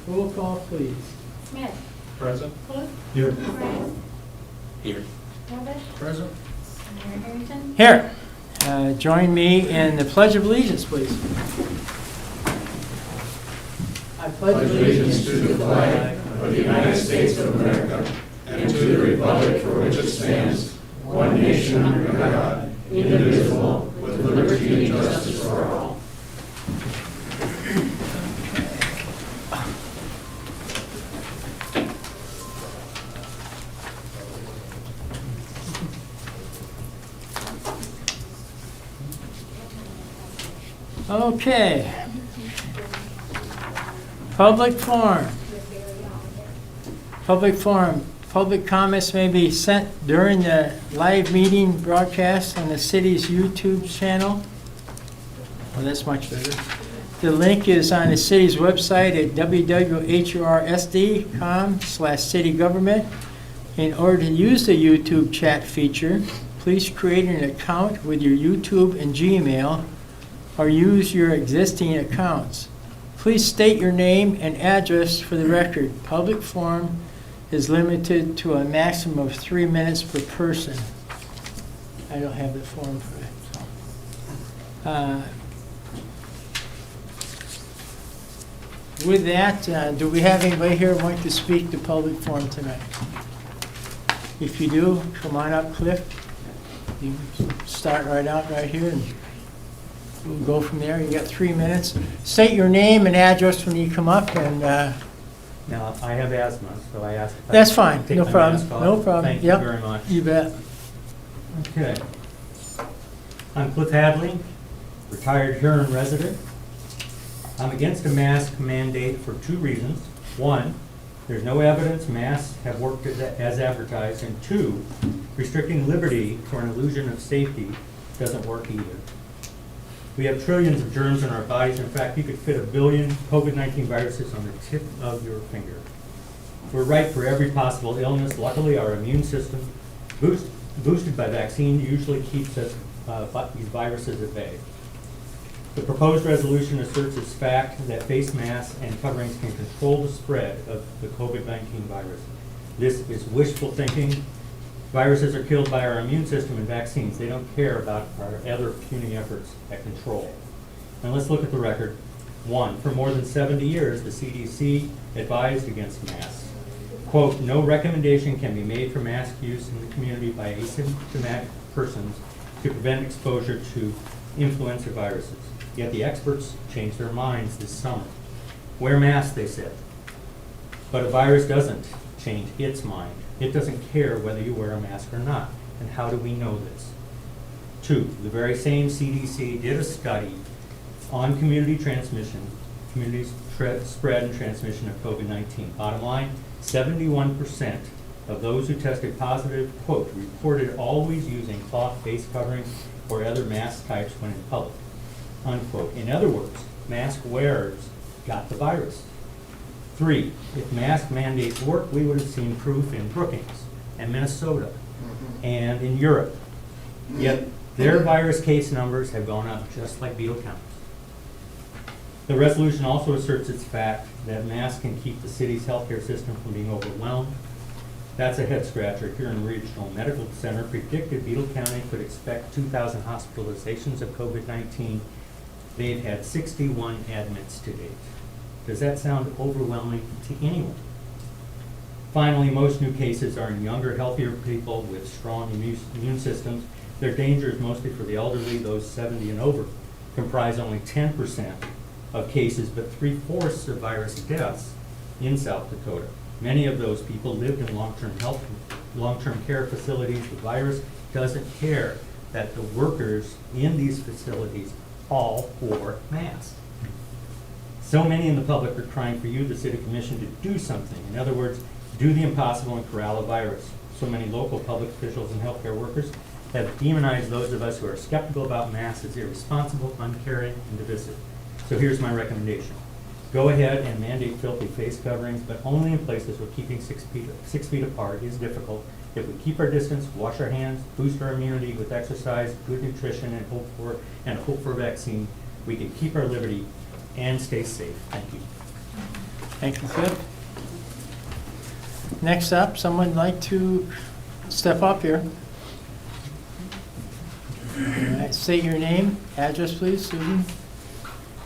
Roll call, please. Smith. Present. Clute. Here. Ryan. Here. Rubbish. Present. Mayor Harrington. Here. Join me in the Pledge of Allegiance, please. I pledge allegiance to the flag of the United States of America and to the republic for which it stands, one nation under God, indivisible, with liberty and justice for all. Okay. Public forum. Public forum. Public comments may be sent during the live meeting broadcast on the city's YouTube channel. Oh, that's much better. The link is on the city's website at www.hursd.com/citygovernment. In order to use the YouTube chat feature, please create an account with your YouTube and Gmail or use your existing accounts. Please state your name and address for the record. Public forum is limited to a maximum of 3 minutes per person. I don't have the form for it. So. With that, do we have anybody here who wants to speak to public forum tonight? If you do, come on up, Cliff. You start right out right here, and we'll go from there. You got 3 minutes. State your name and address when you come up, and Now, I have asthma, so I asked if I that's could fine. take No my problem. mask off. No problem. Thank Yep. you very much. You bet. Okay. I'm Cliff Hadley, retired Huron resident. I'm against a mask mandate for 2 reasons. 1, there's no evidence masks have worked as advertised. And 2, restricting liberty for an illusion of safety doesn't work either. We have trillions of germs in our bodies. In fact, you could fit 1 billion COVID-19 viruses on the tip of your finger. We're ripe for every possible illness. Luckily, our immune system, boosted by vaccine, usually keeps these viruses at bay. The proposed resolution asserts its fact that face masks and coverings can control the spread of the COVID-19 virus. This is wishful thinking. Viruses are killed by our immune system and vaccines. They don't care about our other puny efforts at control. Now let's look at the record. 1, for more than 70 years, the CDC advised against masks. Quote, no recommendation can be made for mask use in the community by asymptomatic persons to prevent exposure to influenza viruses. Yet the experts changed their minds this summer. Wear masks, they said. But a virus doesn't change its mind. It doesn't care whether you wear a mask or not. And how do we know this? 2, the very same CDC did a study on community transmission, spread and transmission of COVID-19. Bottom line, 71% of those who tested positive, quote, reported always using cloth face coverings or other mask types when in public, unquote. In other words, mask wearers got the virus. 3, if mask mandates work, we would have seen proof in Brookings and Minnesota and in Europe. Yet their virus case numbers have gone up just like beetle counts. The resolution also asserts its fact that masks can keep the city's healthcare system from being overwhelmed. That's a head scratcher. Huron Regional Medical Center predicted Beetle County could expect 2,000 hospitalizations of COVID-19. They've had 61 admits to date. Does that sound overwhelming to anyone? Finally, most new cases are in younger, healthier people with strong immune systems. Their danger is mostly for the elderly. Those 70 and over comprise only 10% of cases, but 3/4 of virus deaths in South Dakota. Many of those people lived in long-term care facilities. The virus doesn't care that the workers in these facilities all wore masks. So many in the public are crying for you, the city commission, to do something. In other words, do the impossible and corral a virus. So many local public officials and healthcare workers have demonized those of us who are skeptical about masks as irresponsible, uncaring, and divisive. So here's my recommendation. Go ahead and mandate filthy face coverings, but only in places where keeping 6 feet apart is difficult. If we keep our distance, wash our hands, boost our immunity with exercise, good nutrition, and hope for a vaccine, we can keep our liberty and stay safe. Thank you. Thank you, Cliff. Next up, someone like to step up here. All right, state your name, address, please, Susan.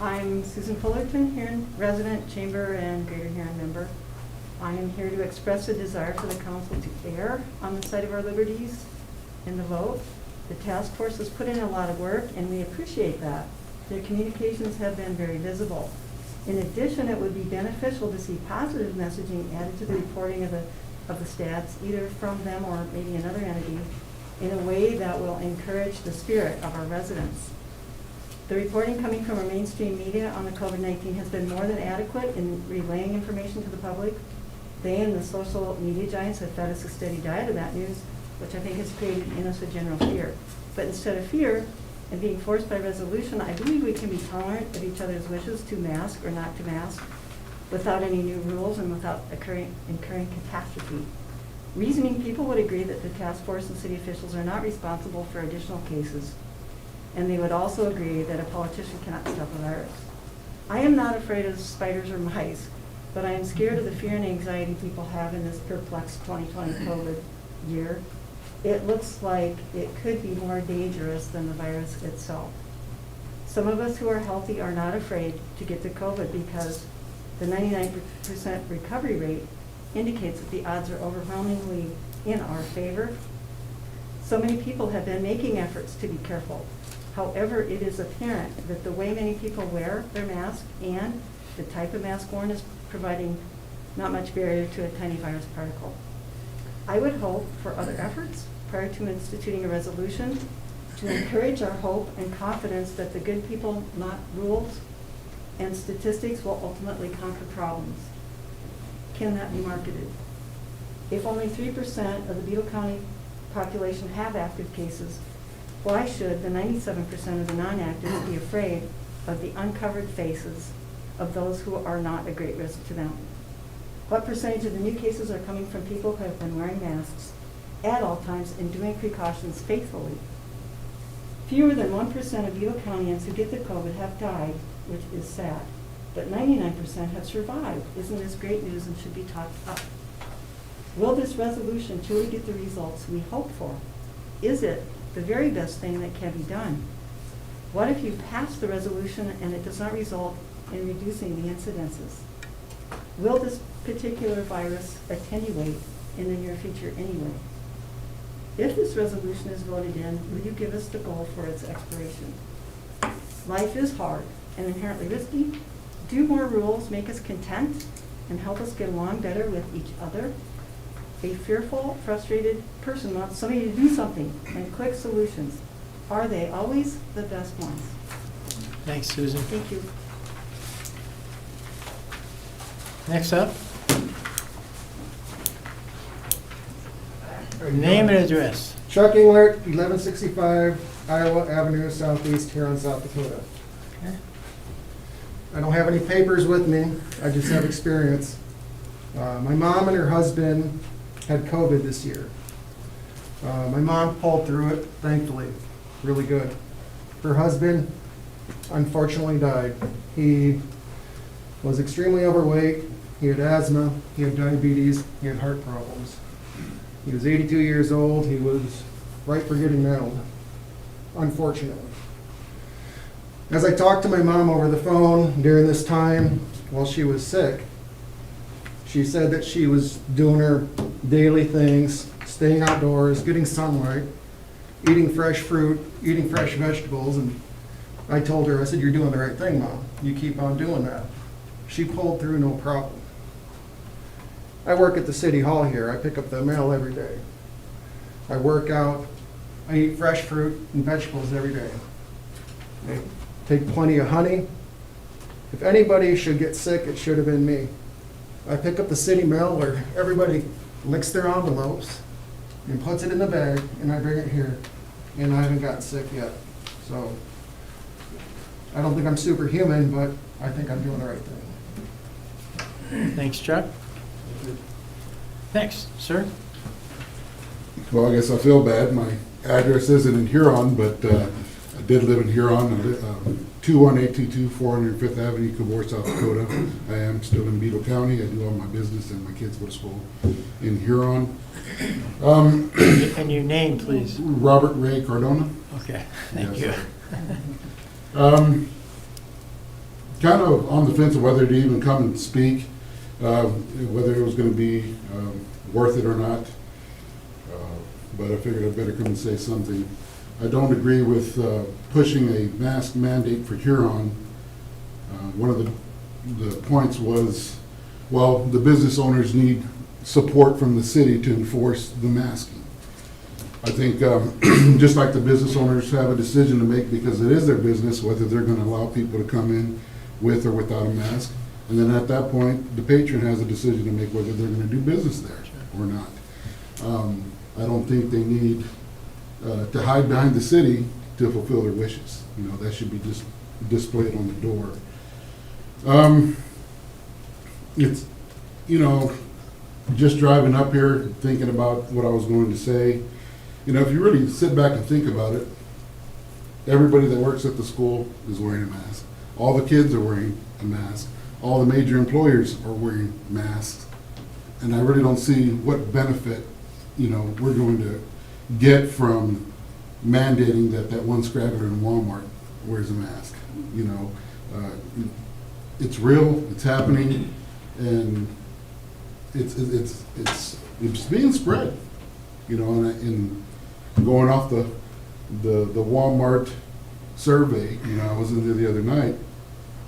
I'm Susan Fullerton, Huron resident, Chamber, and Greater Huron member. I am here to express a desire for the council to err on the side of our liberties in the vote. The task force has put in a lot of work, and we appreciate that. Their communications have been very visible. In addition, it would be beneficial to see positive messaging added to the reporting of the stats, either from them or maybe another entity, in a way that will encourage the spirit of our residents. The reporting coming from our mainstream media on the COVID-19 has been more than adequate in relaying information to the public. They and the social media giants have fed us a steady diet of that news, which I think has created in us a general fear. But instead of fear and being forced by resolution, I believe we can be tolerant of each other's wishes to mask or not to mask without any new rules and without incurring catastrophe. Reasoning people would agree that the task force and city officials are not responsible for additional cases, and they would also agree that a politician cannot stop a virus. I am not afraid of spiders or mice, but I am scared of the fear and anxiety people have in this perplexed 2020 COVID year. It looks like it could be more dangerous than the virus itself. Some of us who are healthy are not afraid to get the COVID because the 99% recovery rate indicates that the odds are overwhelmingly in our favor. So many people have been making efforts to be careful. However, it is apparent that the way many people wear their mask and the type of mask worn is providing not much barrier to a tiny virus particle. I would hope for other efforts prior to instituting a resolution to encourage our hope and confidence that the good people, not rules, and statistics will ultimately conquer problems. Can that be marketed? If only 3% of the Beetle County population have active cases, why should the 97% of the non-active be afraid of the uncovered faces of those who are not a great risk to them? What percentage of the new cases are coming from people who have been wearing masks at all times and doing precautions faithfully? Fewer than 1% of Beetle Countyans who get the COVID have died, which is sad, but 99% have survived. Isn't this great news and should be talked up? Will this resolution truly get the results we hope for? Is it the very best thing that can be done? What if you pass the resolution and it does not result in reducing the incidences? Will this particular virus attenuate in the near future anyway? If this resolution is voted in, will you give us the goal for its expiration? Life is hard and inherently risky. Do more rules make us content and help us get along better with each other? A fearful, frustrated person wants somebody to do something and quick solutions. Are they always the best ones? Thanks, Susan. Thank you. Next up. Name and address. Chuck Englert, 1165 Iowa Avenue, Southeast Huron, South Dakota. Okay. I don't have any papers with me, I just have experience. My mom and her husband had COVID this year. My mom pulled through it, thankfully, really good. Her husband unfortunately died. He was extremely overweight, he had asthma, he had diabetes, he had heart problems. He was 82 years old, he was ripe for getting nailed, unfortunately. As I talked to my mom over the phone during this time while she was sick, she said that she was doing her daily things, staying outdoors, getting sunlight, eating fresh fruit, eating fresh vegetables, and I told her, I said, "You're doing the right thing, Mom. You keep on doing that." She pulled through no problem. I work at the city hall here. I pick up the mail every day. I work out. I eat fresh fruit and vegetables every day. I take plenty of honey. If anybody should get sick, it should have been me. I pick up the city mail where everybody licks their envelopes and puts it in the bag, and I bring it here, and I haven't gotten sick yet. So I don't think I'm superhuman, but I think I'm doing the right thing. Thanks, Chuck. Thanks, sir. Well, I guess I feel bad. My address isn't in Huron, but I did live in Huron, 21822 405th Avenue, Cavour, South Dakota. I am still in Beetle County. I do all my business and my kids go to school in Huron. And your name, please. Robert Ray Cardona. Okay, thank Yes. you. Kind of on the fence of whether to even come and speak, whether it was going to be worth it or not. But I figured I'd better come and say something. I don't agree with pushing a mask mandate for Huron. One of the points was, well, the business owners need support from the city to enforce the masking. I think just like the business owners have a decision to make because it is their business, whether they're going to allow people to come in with or without a mask. And then at that point, the patron has a decision to make whether they're going to do business there or not. I don't think they need to hide behind the city to fulfill their wishes. You know, that should be just displayed on the door. It's, you know, just driving up here, thinking about what I was going to say. You know, if you really sit back and think about it, everybody that works at the school is wearing a mask. All the kids are wearing a mask. All the major employers are wearing masks. And I really don't see what benefit, you know, we're going to get from mandating that one scraggler in Walmart wears a mask. You know, it's real, it's happening, and it's being spread. You know, and going off the Walmart survey, you know, I was in there the other night,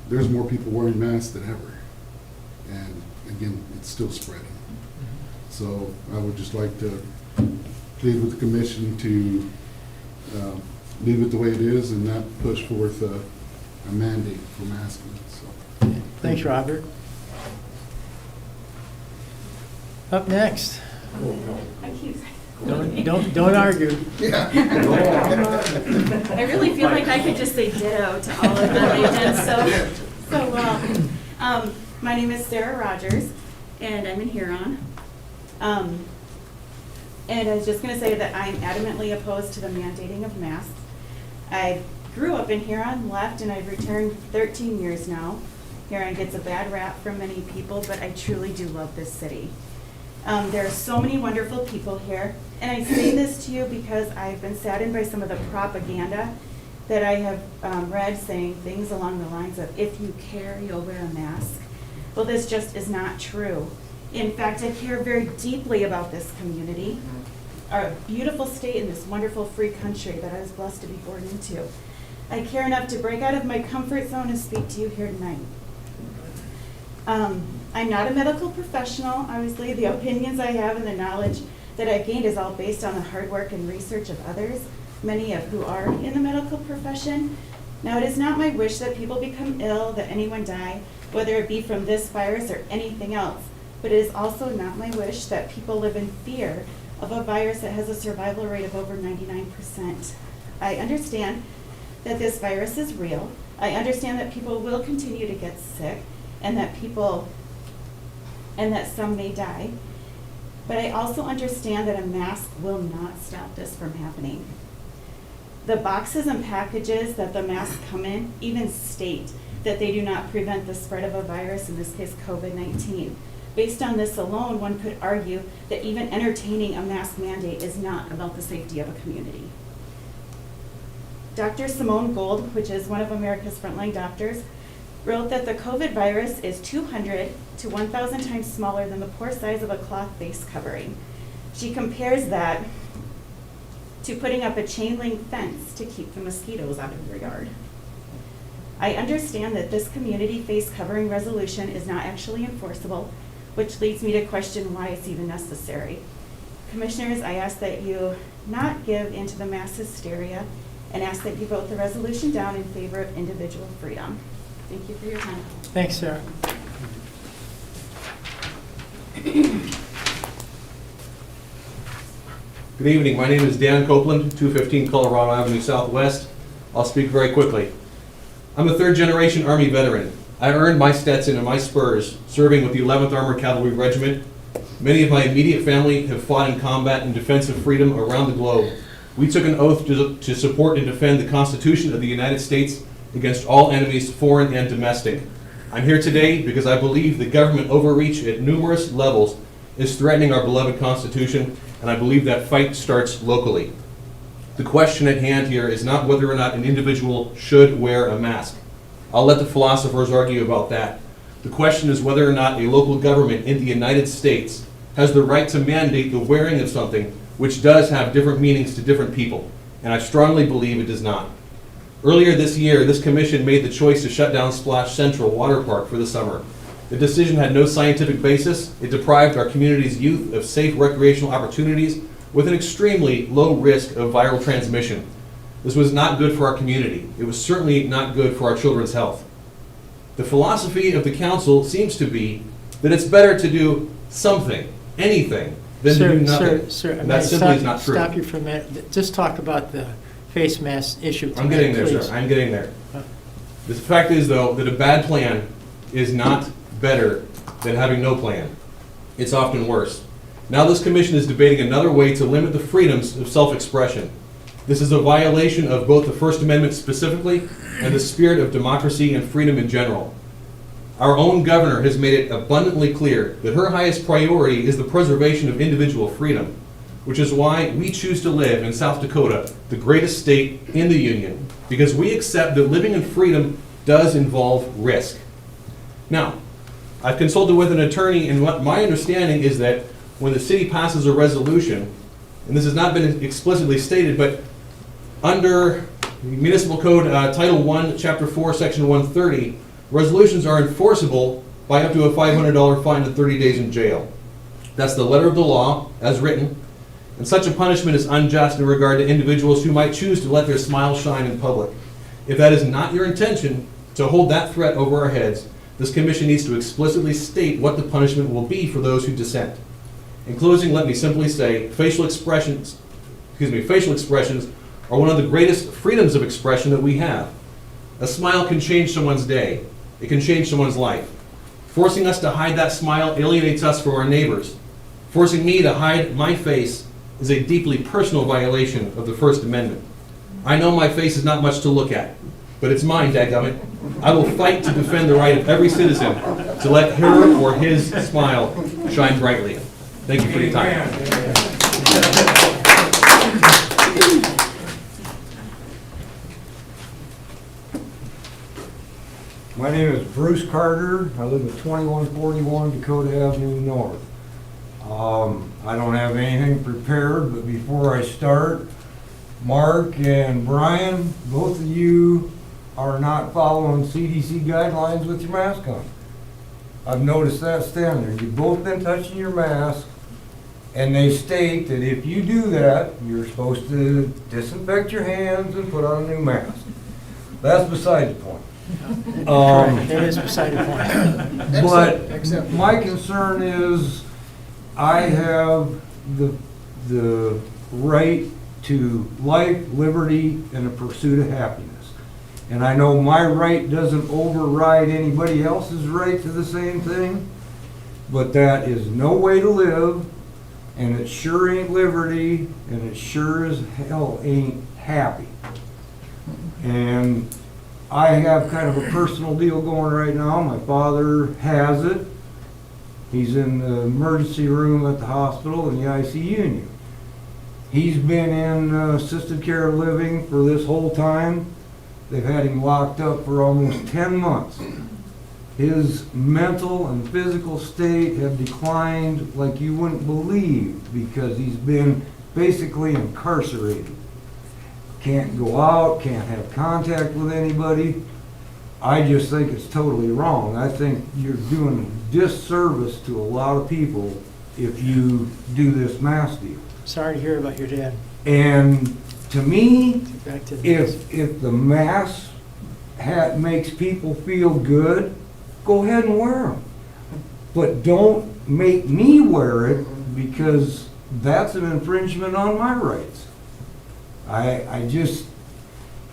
there's more people wearing masks than ever. And again, it's still spreading. So I would just like to plead with the commission to leave it the way it is and not push forth a mandate for masking. So, Thanks, Robert. Up next. Don't argue. I really feel like I could just say ditto to all of them. They did so well. My name is Sarah Rogers, and I'm in Huron. And I was just going to say that I'm adamantly opposed to the mandating of masks. I grew up in Huron, left, and I've returned 13 years now. Huron gets a bad rap from many people, but I truly do love this city. There are so many wonderful people here, and I say this to you because I've been saddened by some of the propaganda that I have read saying things along the lines of, if you care, you'll wear a mask. Well, this just is not true. In fact, I care very deeply about this community, our beautiful state in this wonderful free country that I was blessed to be born into. I care enough to break out of my comfort zone and speak to you here tonight. I'm not a medical professional. Obviously, the opinions I have and the knowledge that I've gained is all based on the hard work and research of others, many of who are in the medical profession. Now, it is not my wish that people become ill, that anyone die, whether it be from this virus or anything else. But it is also not my wish that people live in fear of a virus that has a survival rate of over 99%. I understand that this virus is real. I understand that people will continue to get sick and that some may die. But I also understand that a mask will not stop this from happening. The boxes and packages that the masks come in even state that they do not prevent the spread of a virus, in this case COVID-19. Based on this alone, one could argue that even entertaining a mask mandate is not about the safety of a community. Dr. Simone Gold, which is one of America's frontline doctors, wrote that the COVID virus is 200 to 1,000 times smaller than the pore size of a cloth face covering. She compares that to putting up a chain link fence to keep the mosquitoes out of your yard. I understand that this community face covering resolution is not actually enforceable, which leads me to question why it's even necessary. Commissioners, I ask that you not give into the mass hysteria and ask that you vote the resolution down in favor of individual freedom. Thank you for your time. Thanks, Sarah. Good evening. My name is Dan Copeland, 215 Colorado Avenue Southwest. I'll speak very quickly. I'm a third-generation Army veteran. I earned my Stetson and my spurs serving with the 11th Armored Cavalry Regiment. Many of my immediate family have fought in combat in defense of freedom around the globe. We took an oath to support and defend the Constitution of the United States against all enemies, foreign and domestic. I'm here today because I believe the government overreach at numerous levels is threatening our beloved Constitution, and I believe that fight starts locally. The question at hand here is not whether or not an individual should wear a mask. I'll let the philosophers argue about that. The question is whether or not a local government in the United States has the right to mandate the wearing of something which does have different meanings to different people, and I strongly believe it does not. Earlier this year, this commission made the choice to shut down Splash Central Water Park for the summer. The decision had no scientific basis. It deprived our community's youth of safe recreational opportunities with an extremely low risk of viral transmission. This was not good for our community. It was certainly not good for our children's health. The philosophy of the council seems to be that it's better to do something, anything, than to do nothing. Sir, And that simply is not true. Stop you for a minute. Just talk about the face mask issue tonight, I'm getting there, please. sir. I'm getting there. The fact is, though, that a bad plan is not better than having no plan. It's often worse. Now this commission is debating another way to limit the freedoms of self-expression. This is a violation of both the First Amendment specifically and the spirit of democracy and freedom in general. Our own governor has made it abundantly clear that her highest priority is the preservation of individual freedom, which is why we choose to live in South Dakota, the greatest state in the Union, because we accept that living in freedom does involve risk. Now, I've consulted with an attorney, and what my understanding is that when the city passes a resolution, and this has not been explicitly stated, but under Municipal Code Title I, Chapter 4, Section 130, resolutions are enforceable by up to a $500 fine and 30 days in jail. That's the letter of the law, as written, and such a punishment is unjust in regard to individuals who might choose to let their smile shine in public. If that is not your intention, to hold that threat over our heads, this commission needs to explicitly state what the punishment will be for those who dissent. In closing, let me simply say, facial expressions are one of the greatest freedoms of expression that we have. A smile can change someone's day. It can change someone's life. Forcing us to hide that smile alienates us from our neighbors. Forcing me to hide my face is a deeply personal violation of the First Amendment. I know my face is not much to look at, but it's mine, dadgummit. I will fight to defend the right of every citizen to let her or his smile shine brightly. Thank you for your time. My name is Bruce Carter. I live at 2141 Dakota Avenue North. I don't have anything prepared, but before I start, Mark and Brian, both of you are not following CDC guidelines with your mask on. I've noticed that standing there. You've both been touching your mask, and they state that if you do that, you're supposed to disinfect your hands and put on a new mask. That's beside the point. Right, that is beside the point. But my concern is I have the right to life, liberty, and the pursuit of happiness. And I know my right doesn't override anybody else's right to the same thing, but that is no way to live, and it sure ain't liberty, and it sure as hell ain't happy. And I have kind of a personal deal going right now. My father has it. He's in the emergency room at the hospital in the ICU unit. He's been in assisted care living for this whole time. They've had him locked up for almost 10 months. His mental and physical state have declined like you wouldn't believe because he's been basically incarcerated. Can't go out, can't have contact with anybody. I just think it's totally wrong. I think you're doing a disservice to a lot of people if you do this mask deal. Sorry to hear about your dad. And to me, Back to the if the mask makes people feel good, go ahead and wear them. But don't make me wear it because that's an infringement on my rights.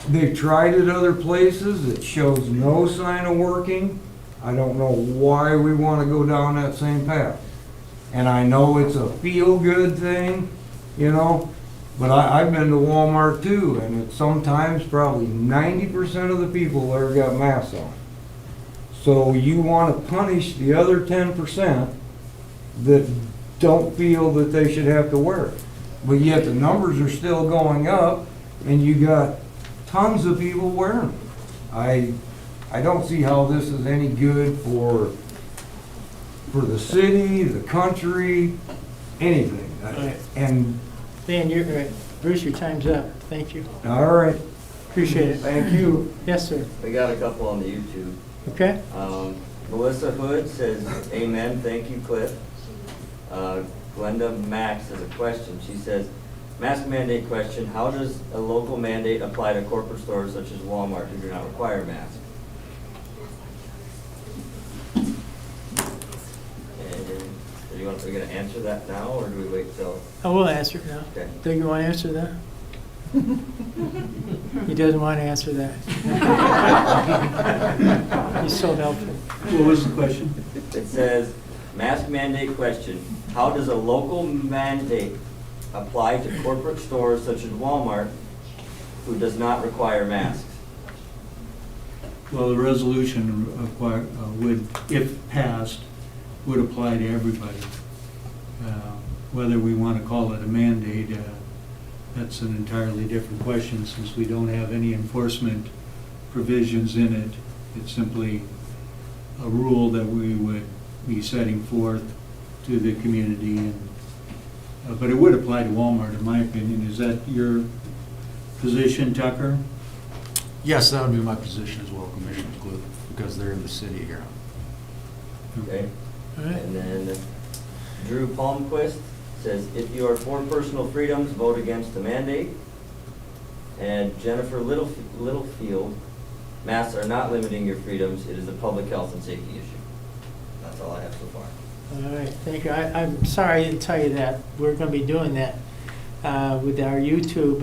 They've tried it other places. It shows no sign of working. I don't know why we want to go down that same path. And I know it's a feel-good thing, you know, But I've been to Walmart too, and it's sometimes probably 90% of the people there got masks on. So you want to punish the other 10% that don't feel that they should have to wear it. But yet the numbers are still going up, and you got tons of people wearing them. I don't see how this is any good for the city, the country, anything. And, Dan, you're, Bruce, your time's up. Thank you. all right, Appreciate it. thank you. Yes, sir. We got a couple on the YouTube. Okay? Melissa Hood says, amen, thank you, Cliff. Glenda Max has a question. She says, mask mandate question, how does a local mandate apply to corporate stores such as Walmart who do not require masks? And are we going to answer that now, or do we wait till? I will answer it now. Okay. Do you want to answer that? He doesn't want to answer that. He's so helpful. What was the question? It says, mask mandate question, how does a local mandate apply to corporate stores such as Walmart who does not require masks? Well, the resolution would, if passed, would apply to everybody. Whether we want to call it a mandate, that's an entirely different question since we don't have any enforcement provisions in it. It's simply a rule that we would be setting forth to the community, and but it would apply to Walmart, in my opinion. Is that your position, Tucker? Yes, that would be my position as well, Commissioner Cliff, because they're in the city of Huron. Okay. All right. And then Drew Palmquist says, if you are for personal freedoms, vote against the mandate. And Jennifer Littlefield, masks are not limiting your freedoms. It is a public health and safety issue. That's all I have so far. All right, thank you. I'm sorry I didn't tell you that. We're going to be doing that with our YouTube.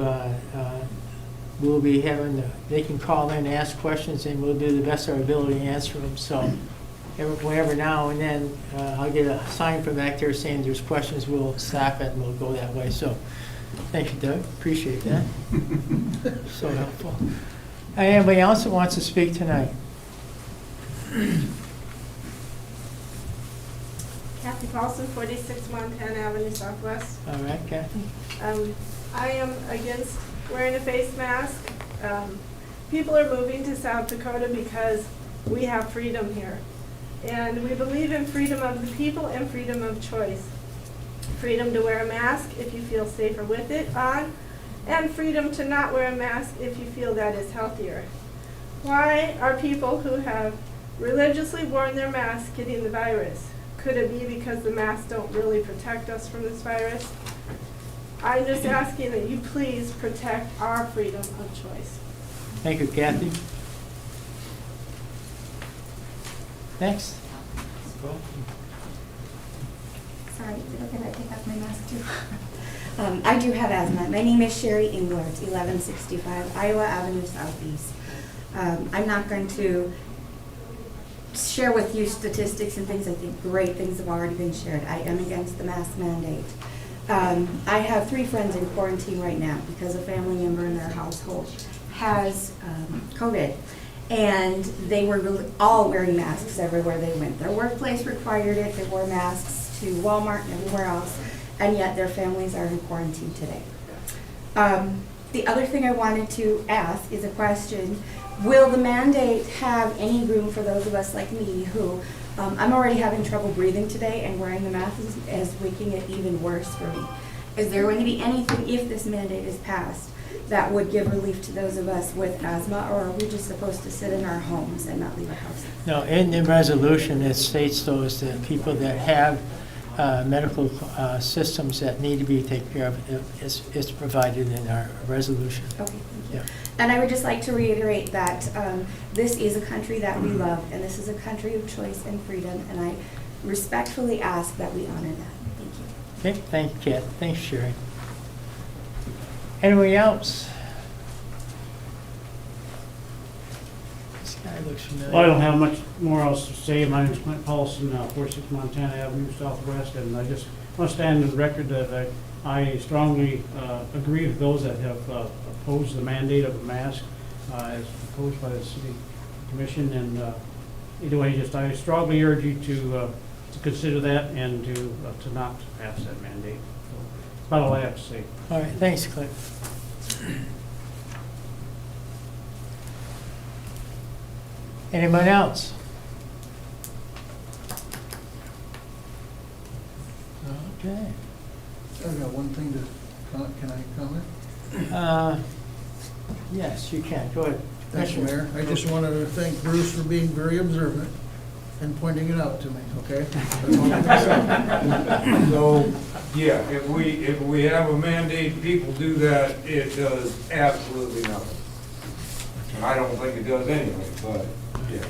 We'll be having, they can call in and ask questions, and we'll do the best of our ability to answer them. So whenever now and then, I'll get a sign from back there saying there's questions, we'll stop it and we'll go that way. So thank you, Doug. Appreciate that. So helpful. Anybody else that wants to speak tonight? Kathy Paulson, 46 Montana Avenue Southwest. All right, Kathy. I am against wearing a face mask. People are moving to South Dakota because we have freedom here. And we believe in freedom of the people and freedom of choice. Freedom to wear a mask if you feel safer with it on, and freedom to not wear a mask if you feel that is healthier. Why are people who have religiously worn their masks getting the virus? Could it be because the masks don't really protect us from this virus? I'm just asking that you please protect our freedom of choice. Thank you, Kathy. Next. Sorry, can I take off my mask too? I do have asthma. My name is Sherry Englert, 1165 Iowa Avenue Southeast. I'm not going to share with you statistics and things. I think great things have already been shared. I am against the mask mandate. I have 3 friends in quarantine right now because a family member in their household has COVID. And they were all wearing masks everywhere they went. Their workplace required it. They wore masks to Walmart and everywhere else. And yet their families are in quarantine today. The other thing I wanted to ask is a question. Will the mandate have any room for those of us like me who, I'm already having trouble breathing today, and wearing the mask is making it even worse for me. Is there going to be anything, if this mandate is passed, that would give relief to those of us with asthma, or are we just supposed to sit in our homes and not leave our houses? No, in the resolution, it states those that people that have medical systems that need to be taken care of is provided in our resolution. Okay, thank you. Yeah. And I would just like to reiterate that this is a country that we love, and this is a country of choice and freedom, and I respectfully ask that we honor that. Thank you. Okay, thank you, Kat. Thanks, Sherry. Anybody else? This guy looks familiar. Well, I don't have much more else to say. My name is Clint Paulson, 46 Montana Avenue Southwest, and I just want to stand on the record that I I strongly agree with those that have opposed the mandate of a mask as proposed by the city commission. And either way, I strongly urge you to consider that and to not pass that mandate. So that's about all I have to say. All right, thanks, Cliff. Anyone else? Okay. I've got one thing can I comment? Yes, you can. Go ahead. Thank you, Mayor. I just wanted to thank Bruce for being very observant and pointing it out to me, okay? So, yeah, if we have a mandate, people do that, it does absolutely nothing. I don't think it does anyway, but, yeah.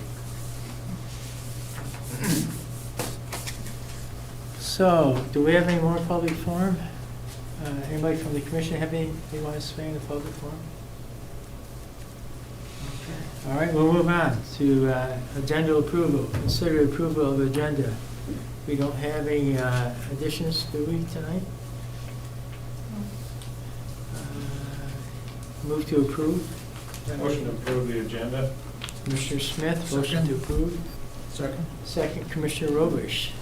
So, do we have any more public forum? Anybody from the commission have anything they want to say in the public forum? Okay. All right, we'll move on to agenda approval. Consider approval of agenda. We don't have any additions, do we, tonight? Move to approve. Motion to approve the agenda. Commissioner Smith, Second. motion to approve. Second? Second, Commissioner Robish.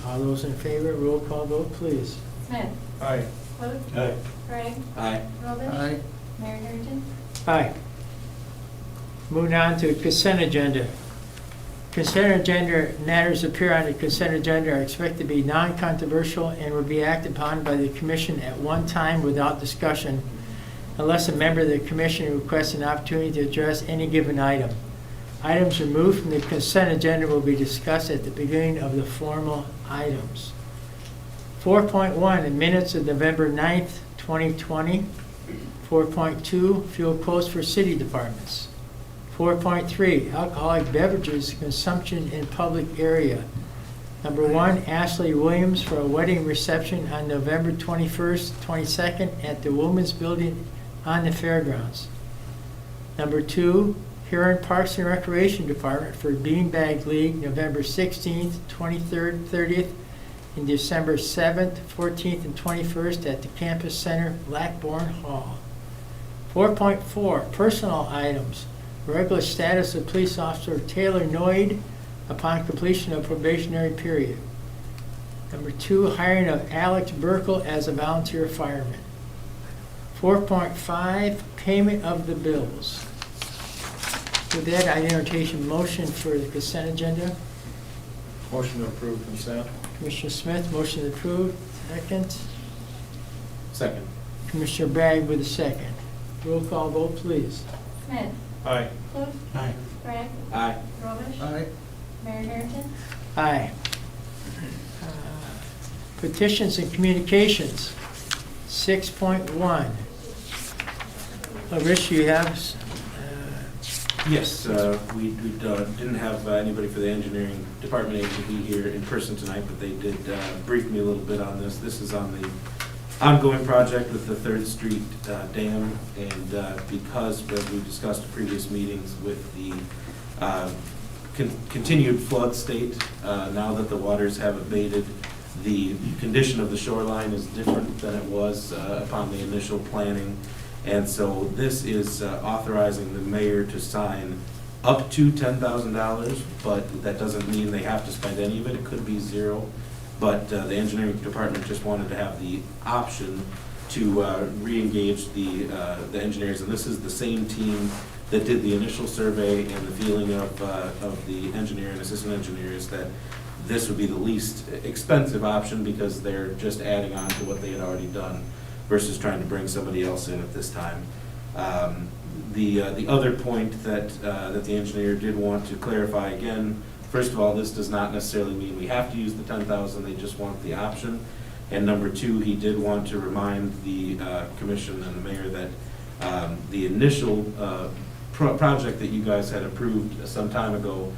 All those in favor, roll call vote, please. Smith. Aye. Clute. Aye. Bragg. Aye. Robish. Aye. Mayor Harrington. Aye. Moving on to consent agenda. Consent agenda matters appear on the consent agenda are expected to be non-controversial and will be acted upon by the commission at one time without discussion unless a member of the commission requests an opportunity to address any given item. Items removed from the consent agenda will be discussed at the beginning of the formal items. 4.1, the minutes of November 9th, 2020. 4.2, fuel quotes for city departments. 4.3, alcoholic beverages consumption in public area. Number 1, Ashley Williams for a wedding reception on November 21st, 22nd at the Women's Building on the fairgrounds. Number 2, Huron Parks and Recreation Department for Beanbag League, November 16th, 23rd, 30th, and December 7th, 14th, and 21st at the Campus Center, Blackbourne Hall. 4.4, personal items. Regular status of police officer Taylor Noyd upon completion of probationary period. Number 2, hiring of Alex Burkle as a volunteer fireman. 4.5, payment of the bills. With that, I entertain a motion for the consent agenda. Motion to approve consent. Commissioner Smith, motion approved. Second. Second. Commissioner Bragg with a second. Roll call vote, please. Smith. Aye. Clute. Aye. Bragg. Aye. Robish. Aye. Mayor Harrington. Aye. Petitions and communications. 6.1. Rich, you have, Yes, we didn't have anybody for the engineering department able to be here in person tonight, but they did brief me a little bit on this. This is on the ongoing project with the 3rd Street Dam, and because, as we discussed in previous meetings, with the continued flood state, now that the waters have abated, the condition of the shoreline is different than it was upon the initial planning. And so this is authorizing the mayor to sign up to $10,000, but that doesn't mean they have to spend any of it. It could be zero. But the engineering department just wanted to have the option to re-engage the engineers. And this is the same team that did the initial survey, and the feeling of the engineer and assistant engineers that this would be the least expensive option because they're just adding on to what they had already done versus trying to bring somebody else in at this time. The other point that the engineer did want to clarify again, first of all, this does not necessarily mean we have to use the 10,000, they just want the option. And number 2, he did want to remind the commission and the mayor that the initial project that you guys had approved some time ago,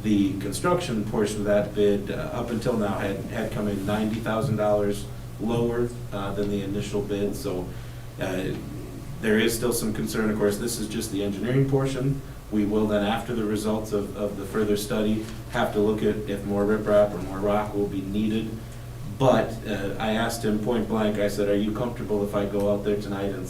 the construction portion of that bid up until now had come in $90,000 lower than the initial bid. So there is still some concern. Of course, this is just the engineering portion. We will then, after the results of the further study, have to look at if more riprap or more rock will be needed. But I asked him point blank, I said, are you comfortable if I go out there tonight and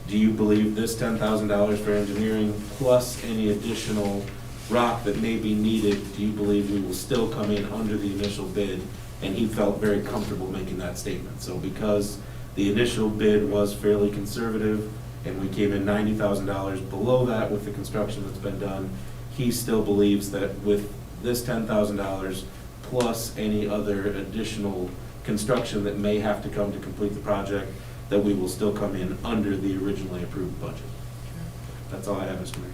do you believe this $10,000 for engineering plus any additional rock that may be needed, do you believe we will still come in under the initial bid? And he felt very comfortable making that statement. So because the initial bid was fairly conservative and we came in $90,000 below that with the construction that's been done, he still believes that with this $10,000 plus any other additional construction that may have to come to complete the project, that we will still come in under the originally approved budget. That's all I have, Mr. Mayor.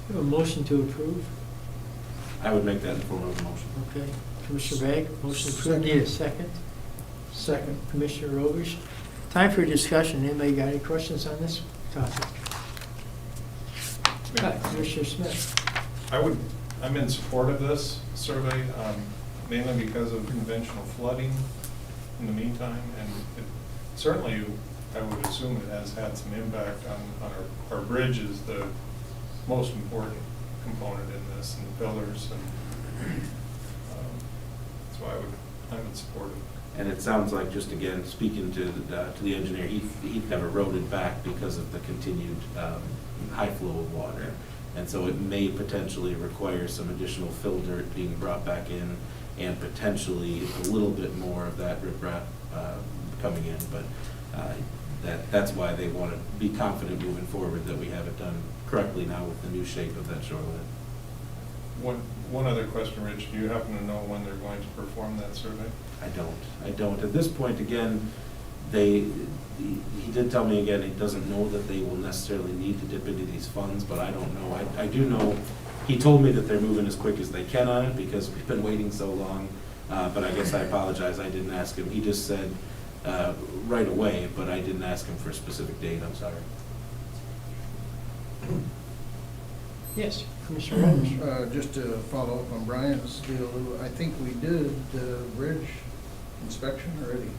We have a motion to approve. I would make that in form of a motion. Okay. Commissioner Begg, motion approved. Need a second? Second. Commissioner Robish. Time for discussion. Anybody got any questions on this topic? Commissioner Smith. I'm in support of this survey, mainly because of conventional flooding in the meantime, and it certainly, I would assume it has had some impact on our bridge is the most important component in this, and the pillars, and so I'm in support of it. And it sounds like, just again, speaking to the engineer, he never wrote it back because of the continued high flow of water. And so it may potentially require some additional fill dirt being brought back in and potentially a little bit more of that riprap coming in. But that's why they want to be confident moving forward that we have it done correctly now with the new shape of that shoreline. One other question, Rich. Do you happen to know when they're going to perform that survey? I don't. At this point, again, he did tell me again, he doesn't know that they will necessarily need to dip into these funds, but I don't know. I do know, he told me that they're moving as quick as they can on it because we've been waiting so long. But I guess I apologize, I didn't ask him. He just said right away, but I didn't ask him for a specific date, I'm sorry. Yes, Commissioner Robish. Just to follow up on Brian's deal, I think we did the bridge inspection already.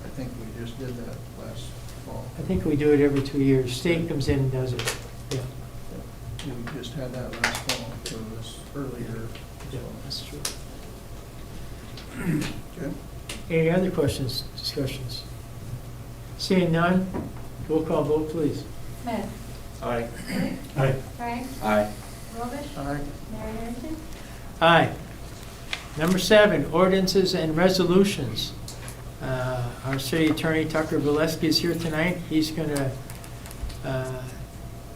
I think we just did that last fall. I think we do it every 2 years. State comes in and does it. Yeah. We just had that last fall, so it was earlier. Yeah, that's true. Okay. Any other questions, discussions? Seeing none, roll call vote, please. Smith. Aye. Aye. Frank. Aye. Robish. Aye. Mayor Harrington. Aye. Number 7, ordinances and resolutions. Our city attorney, Tucker Valesky, is here tonight. He's going to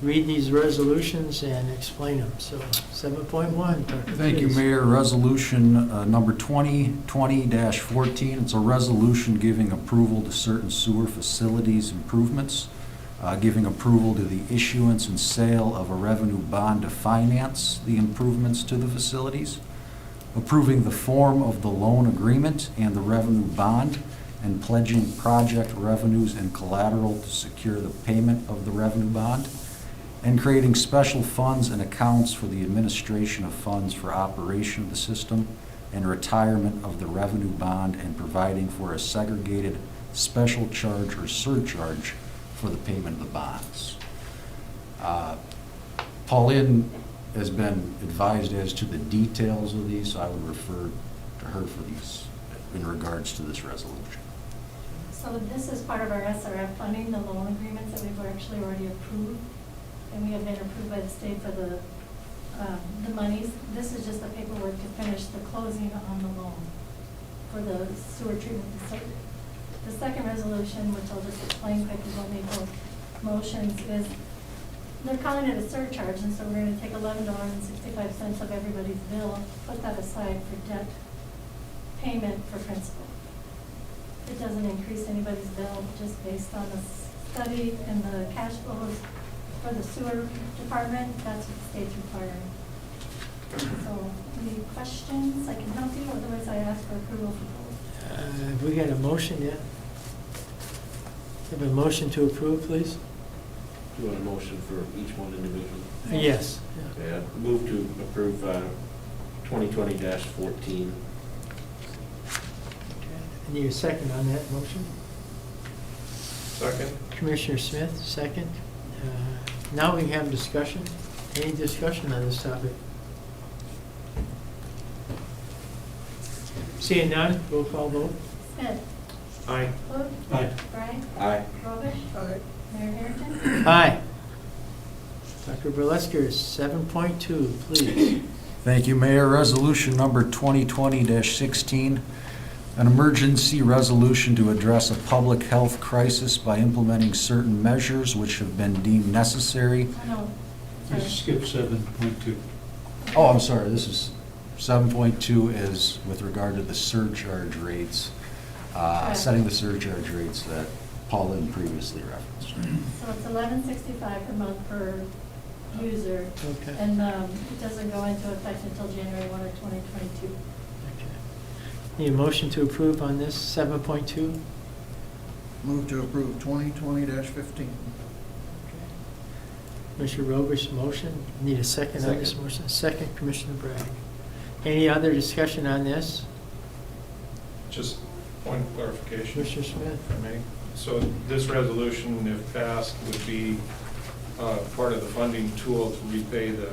read these resolutions and explain them. So 7.1. Tucker, Thank you, please. Mayor. Resolution number 2020-14. It's a resolution giving approval to certain sewer facilities improvements, giving approval to the issuance and sale of a revenue bond to finance the improvements to the facilities, approving the form of the loan agreement and the revenue bond, and pledging project revenues and collateral to secure the payment of the revenue bond, and creating special funds and accounts for the administration of funds for operation of the system and retirement of the revenue bond, and providing for a segregated special charge or surcharge for the payment of the bonds. Pauline has been advised as to the details of these, so I would refer to her for these in regards to this resolution. So this is part of our SRF funding, the loan agreements that we've actually already approved. And we have been approved by the state for the monies. This is just the paperwork to finish the closing on the loan for the sewer treatment facility. The second resolution, which I'll just explain quickly, we'll make both motions, is they're calling it a surcharge, and so we're going to take $11.65 of everybody's bill, put that aside for debt payment for principal. It doesn't increase anybody's bill, just based on the study and the cash flows for the sewer department. That's what the state's requiring. So, any questions? I can help you, otherwise I ask for approval for both. Have we got a motion yet? Have a motion to approve, please? Do you want a motion for each one individually? Yes. Okay, I move to approve 2020-14. I need a second on that motion. Second. Commissioner Smith, second. Now we have discussion. Any discussion on this topic? Seeing none, roll call vote. Smith. Aye. Clute. Aye. Bragg. Aye. Robish. Mayor Harrington. Aye. Dr. Burlesker, 7.2, please. Thank you, Mayor. Resolution number 2020-16, an emergency resolution to address a public health crisis by implementing certain measures which have been deemed necessary. Oh, no. Sorry. Just skip 7.2. Oh, I'm sorry, this is, 7.2 is with regard to the surcharge rates, setting the surcharge rates that Paul had previously referenced. So it's $11.65 per month per user. Okay. And it doesn't go into effect until January 1 of 2022. Okay. Need a motion to approve on this, 7.2? Move to approve 2020-15. Commissioner Robish, motion. Need a second on this motion? Second, Commissioner Bragg. Any other discussion on this? Just one clarification, Commissioner Smith? if I may. So this resolution, if passed, would be part of the funding tool to repay the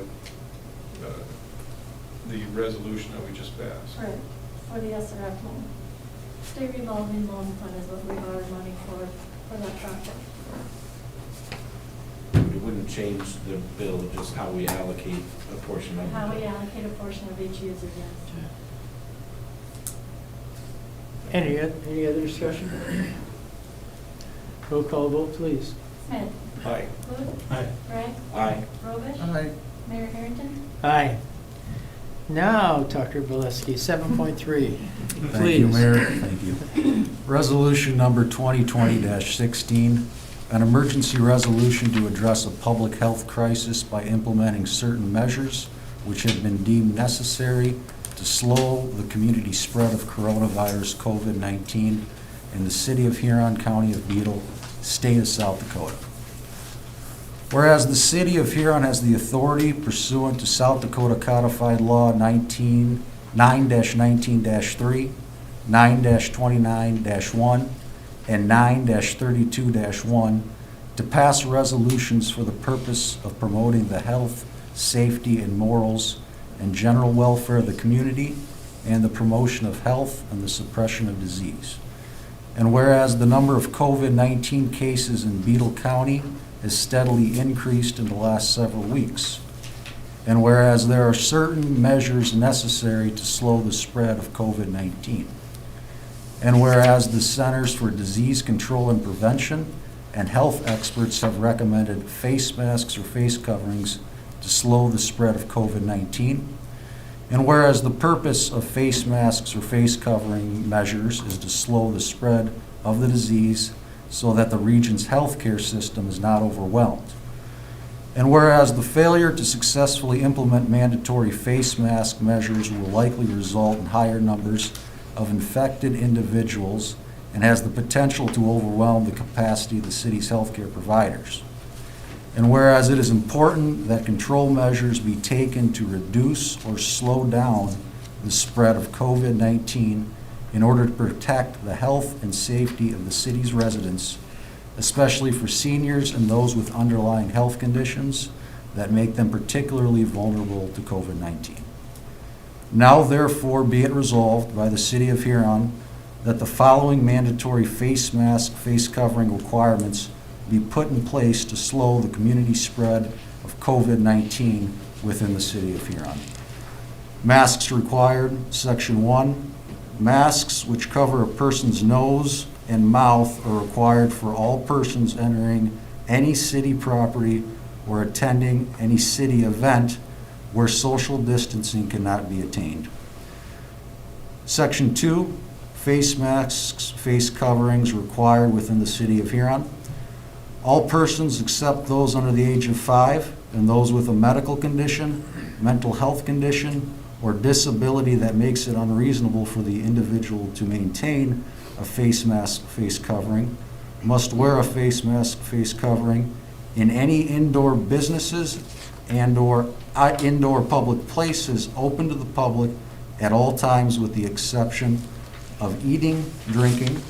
resolution that we just passed. Right, for the SRF loan. State revolving loan fund is what we borrowed money for that project. It wouldn't change the bill, just how we allocate a portion of it. How we allocate a portion of each user, yes. Any other discussion? Roll call vote, please. Smith. Aye. Clute. Aye. Bragg. Aye. Robish. Aye. Mayor Harrington. Aye. Now, Dr. Bileski, 7.3, please. Thank you, Mayor. Thank you. Resolution number 2020-16, an emergency resolution to address a public health crisis by implementing certain measures which have been deemed necessary to slow the community spread of coronavirus COVID-19 in the city of Huron, county of Beetle, state of South Dakota. Whereas the city of Huron has the authority pursuant to South Dakota Codified Law 9-19-3, 9-29-1, and 9-32-1 to pass resolutions for the purpose of promoting the health, safety, and morals and general welfare of the community and the promotion of health and the suppression of disease. And whereas the number of COVID-19 cases in Beetle County has steadily increased in the last several weeks. And whereas there are certain measures necessary to slow the spread of COVID-19. And whereas the Centers for Disease Control and Prevention and health experts have recommended face masks or face coverings to slow the spread of COVID-19. And whereas the purpose of face masks or face covering measures is to slow the spread of the disease so that the region's healthcare system is not overwhelmed. And whereas the failure to successfully implement mandatory face mask measures will likely result in higher numbers of infected individuals and has the potential to overwhelm the capacity of the city's healthcare providers. And whereas it is important that control measures be taken to reduce or slow down the spread of COVID-19 in order to protect the health and safety of the city's residents, especially for seniors and those with underlying health conditions that make them particularly vulnerable to COVID-19. Now therefore be it resolved by the City of Huron that the following mandatory face mask, face covering requirements be put in place to slow the community spread of COVID-19 within the City of Huron. Masks required, Section 1. Masks which cover a person's nose and mouth are required for all persons entering any city property or attending any city event where social distancing cannot be attained. Section 2, face masks, face coverings required within the City of Huron. All persons except those under the age of 5 and those with a medical condition, mental health condition, or disability that makes it unreasonable for the individual to maintain a face mask, face covering, must wear a face mask, face covering in any indoor businesses and/or indoor public places open to the public at all times with the exception of eating, drinking,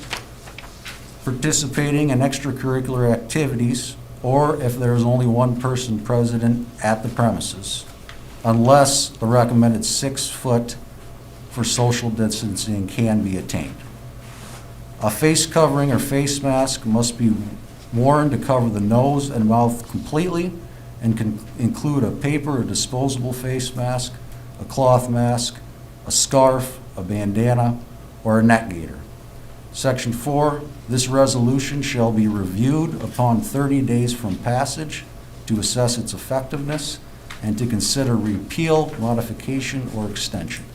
participating in extracurricular activities, or if there is only one person present at the premises, unless the recommended 6 foot for social distancing can be attained. A face covering or face mask must be worn to cover the nose and mouth completely and can include a paper or disposable face mask, a cloth mask, a scarf, a bandana, or a neck gaiter. Section 4, this resolution shall be reviewed upon 30 days from passage to assess its effectiveness and to consider repeal, modification, or extension.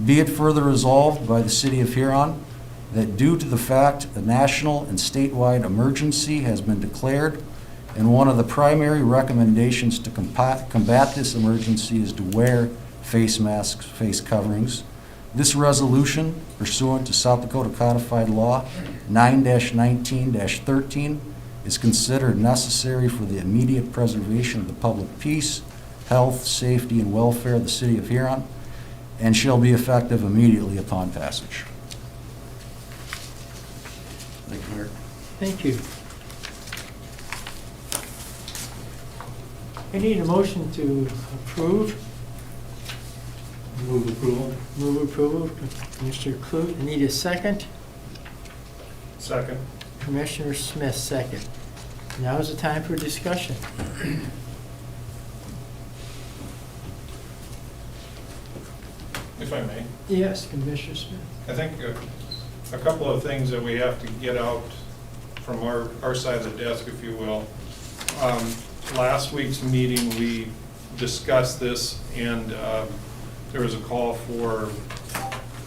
Be it further resolved by the City of Huron that due to the fact a national and statewide emergency has been declared, and one of the primary recommendations to combat this emergency is to wear face masks, face coverings, this resolution, pursuant to South Dakota Codified Law 9-19-13, is considered necessary for the immediate preservation of the public peace, health, safety, and welfare of the City of Huron, and shall be effective immediately upon passage. Thank you, Mayor. Thank you. I need a motion to approve. Move approval. Move approval, Mr. Clute. I need a second. Second. Commissioner Smith, second. Now is the time for discussion. If I may. Yes, Commissioner Smith. I think a couple of things that we have to get out from our side of the desk, if you will. Last week's meeting, we discussed this, and there was a call for,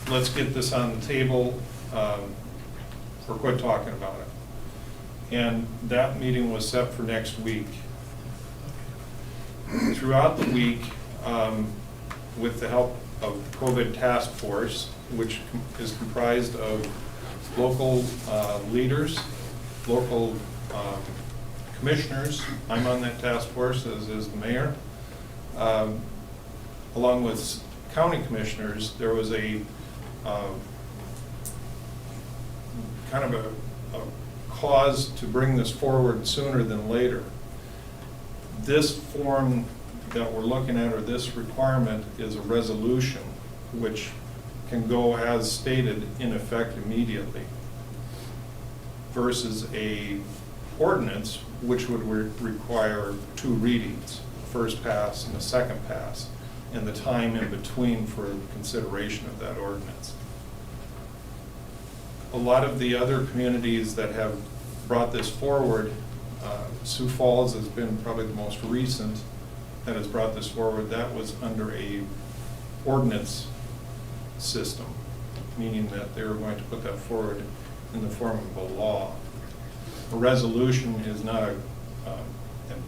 let's get this on the table, or quit talking about it. And that meeting was set for next week. Throughout the week, with the help of COVID Task Force, which is comprised of local leaders, local commissioners. I'm on that task force, as is the mayor. Along with county commissioners, there was a kind of a cause to bring this forward sooner than later. This form that we're looking at, or this requirement, is a resolution which can go as stated in effect immediately, versus a ordinance which would require 2 readings, a first pass and a second pass, and the time in between for consideration of that ordinance. A lot of the other communities that have brought this forward, Sioux Falls has been probably the most recent that has brought this forward. That was under a ordinance system, meaning that they were going to put that forward in the form of a law. A resolution is not a, and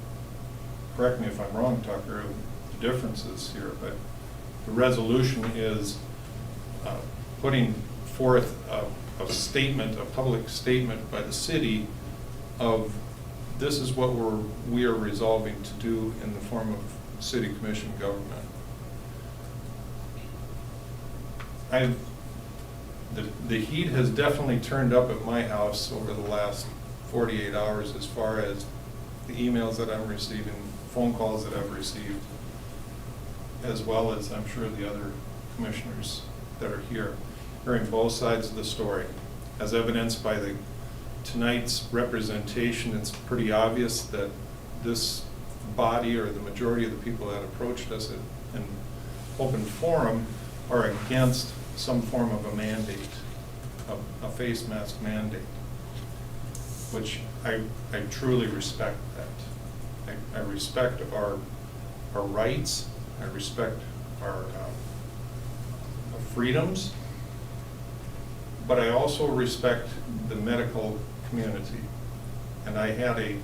correct me if I'm wrong, Tucker, of the differences here, but the resolution is putting forth a statement, a public statement by the city of this is what we are resolving to do in the form of city commission government. The heat has definitely turned up at my house over the last 48 hours as far as the emails that I'm receiving, phone calls that I've received, as well as I'm sure the other commissioners that are here, hearing both sides of the story. As evidenced by tonight's representation, it's pretty obvious that this body, or the majority of the people that approached us in open forum, are against some form of a mandate, a face mask mandate, which I truly respect that. I respect our rights, I respect our freedoms, but I also respect the medical community. And I had a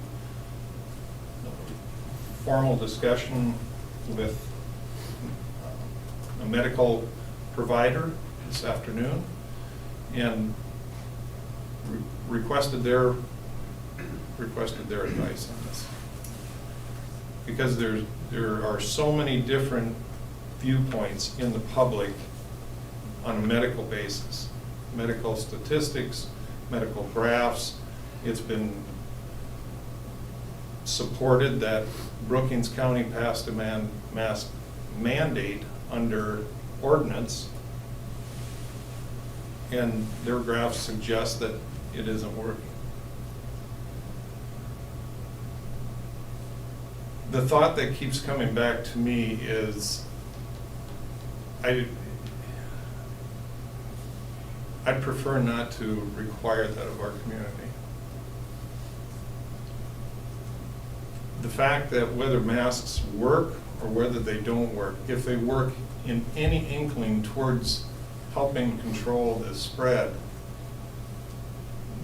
formal discussion with a medical provider this afternoon, and requested their advice on this, because there are so many different viewpoints in the public on a medical basis, medical statistics, medical graphs. It's been supported that Brookings County passed a mask mandate under ordinance, and their graphs suggest that it isn't working. The thought that keeps coming back to me is I'd prefer not to require that of our community. The fact that whether masks work or whether they don't work, if they work in any inkling towards helping control the spread,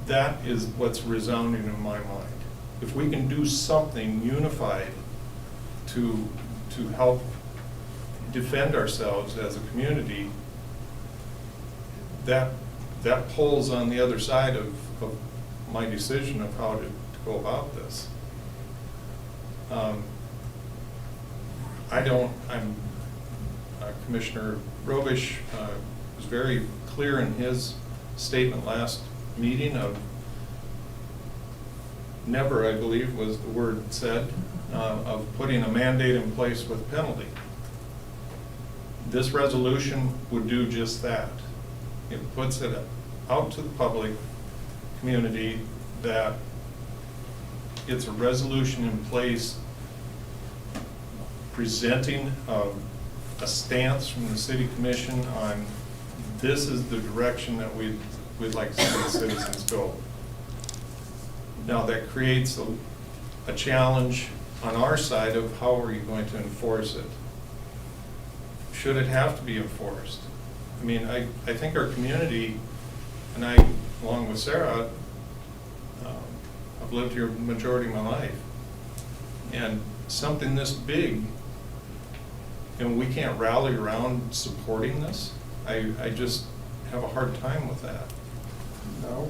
that is what's resounding in my mind. If we can do something unified to help defend ourselves as a community, that pulls on the other side of my decision of how to go about this. Commissioner Robish was very clear in his statement last meeting of never, I believe was the word said, of putting a mandate in place with penalty. This resolution would do just that. It puts it out to the public community that it's a resolution in place presenting a stance from the city commission on this is the direction that we'd like to see the citizens go. Now that creates a challenge on our side of how are you going to enforce it? Should it have to be enforced? I mean, I think our community, and I, along with Sarah, I've lived here the majority of my life, and something this big, and we can't rally around supporting this, I just have a hard time with that. No.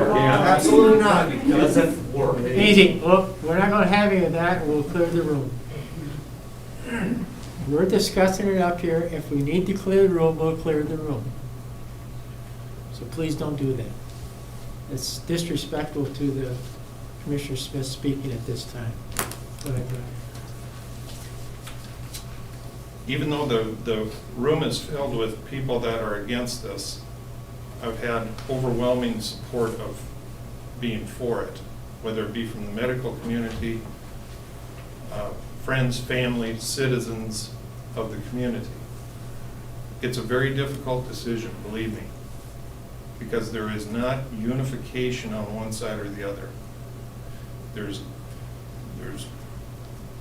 Absolutely not. It doesn't work. Easy, well, we're not gonna have any of that, we'll clear the room. We're discussing it up here, if we need to clear the room, we'll clear the room. So please don't do that. It's disrespectful to the Commissioner Smith speaking at this time. Go ahead, Brian. Even though the room is filled with people that are against this, I've had overwhelming support of being for it, whether it be from the medical community, friends, family, citizens of the community. It's a very difficult decision, believe me, because there is not unification on one side or the other. There's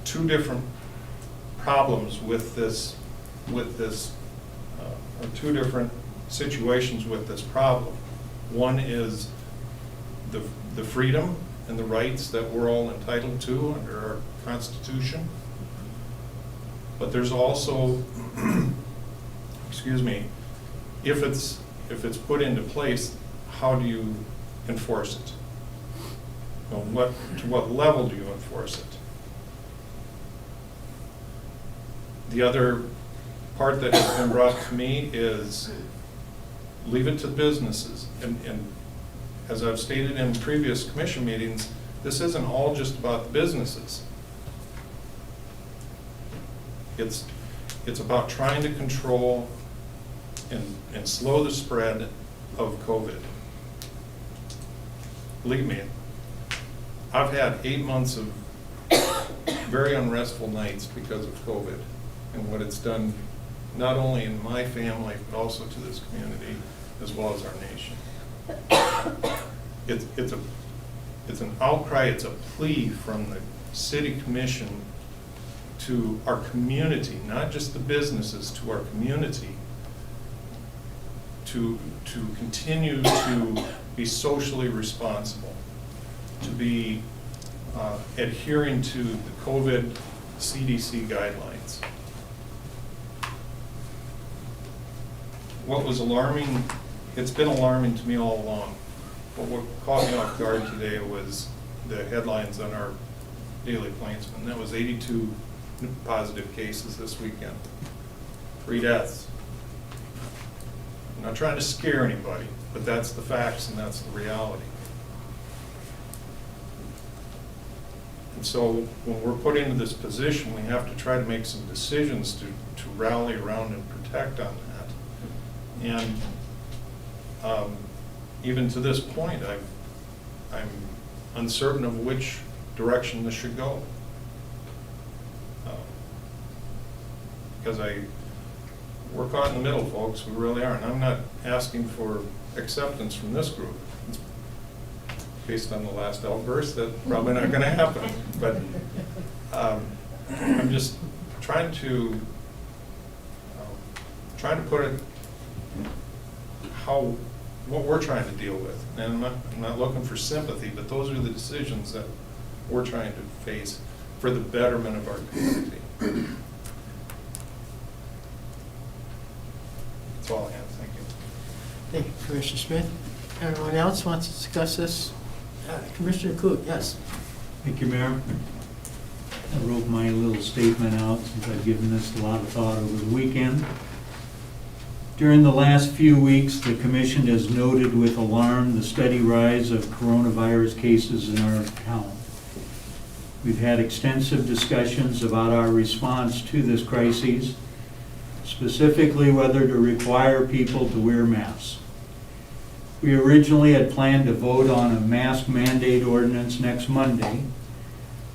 two different problems with this, or two different situations with this problem. One is the freedom and the rights that we're all entitled to under our Constitution. But there's also, excuse me, if it's put into place, how do you enforce it? You know, to what level do you enforce it? The other part that has been brought to me is leave it to businesses. And as I've stated in previous commission meetings, this isn't all just about the businesses. It's about trying to control and slow the spread of COVID. Believe me, I've had 8 months of very unrestful nights because of COVID and what it's done not only in my family but also to this community as well as our nation. It's an outcry, it's a plea from the city commission to our community, not just the businesses, to our community, to continue to be socially responsible, to be adhering to the COVID CDC guidelines. What was alarming, it's been alarming to me all along, but what caught me off guard today was the headlines on our Daily Plainsman. That was 82 positive cases this weekend, 3 deaths. I'm not trying to scare anybody, but that's the facts and that's the reality. And so when we're put into this position, we have to try to make some decisions to rally around and protect on that. And even to this point, I'm uncertain of which direction this should go. Because we're caught in the middle, folks, we really are. And I'm not asking for acceptance from this group. It's based on the last outburst, that's probably not gonna happen. But I'm just trying to put it what we're trying to deal with. And I'm not looking for sympathy, but those are the decisions that we're trying to face for the betterment of our community. That's all I have, thank you. Thank you, Commissioner Smith. Anyone else wants to discuss this? Commissioner Clute, yes. Thank you, Mayor. I wrote my little statement out since I've given this a lot of thought over the weekend. During the last few weeks, the Commission has noted with alarm the steady rise of coronavirus cases in our town. We've had extensive discussions about our response to this crisis, specifically whether to require people to wear masks. We originally had planned to vote on a mask mandate ordinance next Monday,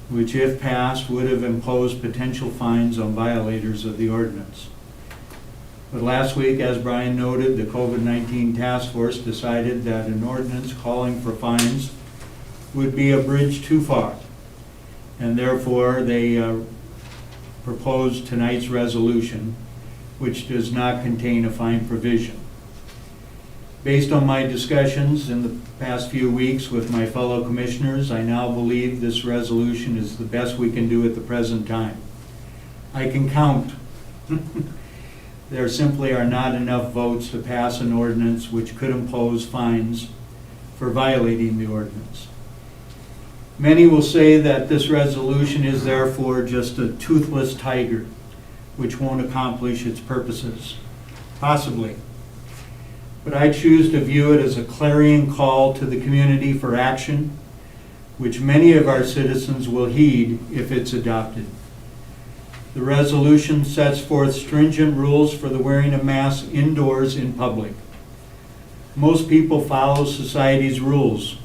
which if passed would have imposed potential fines on violators of the ordinance. But last week, as Brian noted, the COVID-19 task force decided that an ordinance calling for fines would be a bridge too far, and therefore they proposed tonight's resolution, which does not contain a fine provision. Based on my discussions in the past few weeks with my fellow commissioners, I now believe this resolution is the best we can do at the present time. I can count. There simply are not enough votes to pass an ordinance which could impose fines for violating the ordinance. Many will say that this resolution is therefore just a toothless tiger, which won't accomplish its purposes. Possibly. But I choose to view it as a clarion call to the community for action, which many of our citizens will heed if it's adopted. The resolution sets forth stringent rules for the wearing of masks indoors in public. Most people follow society's rules,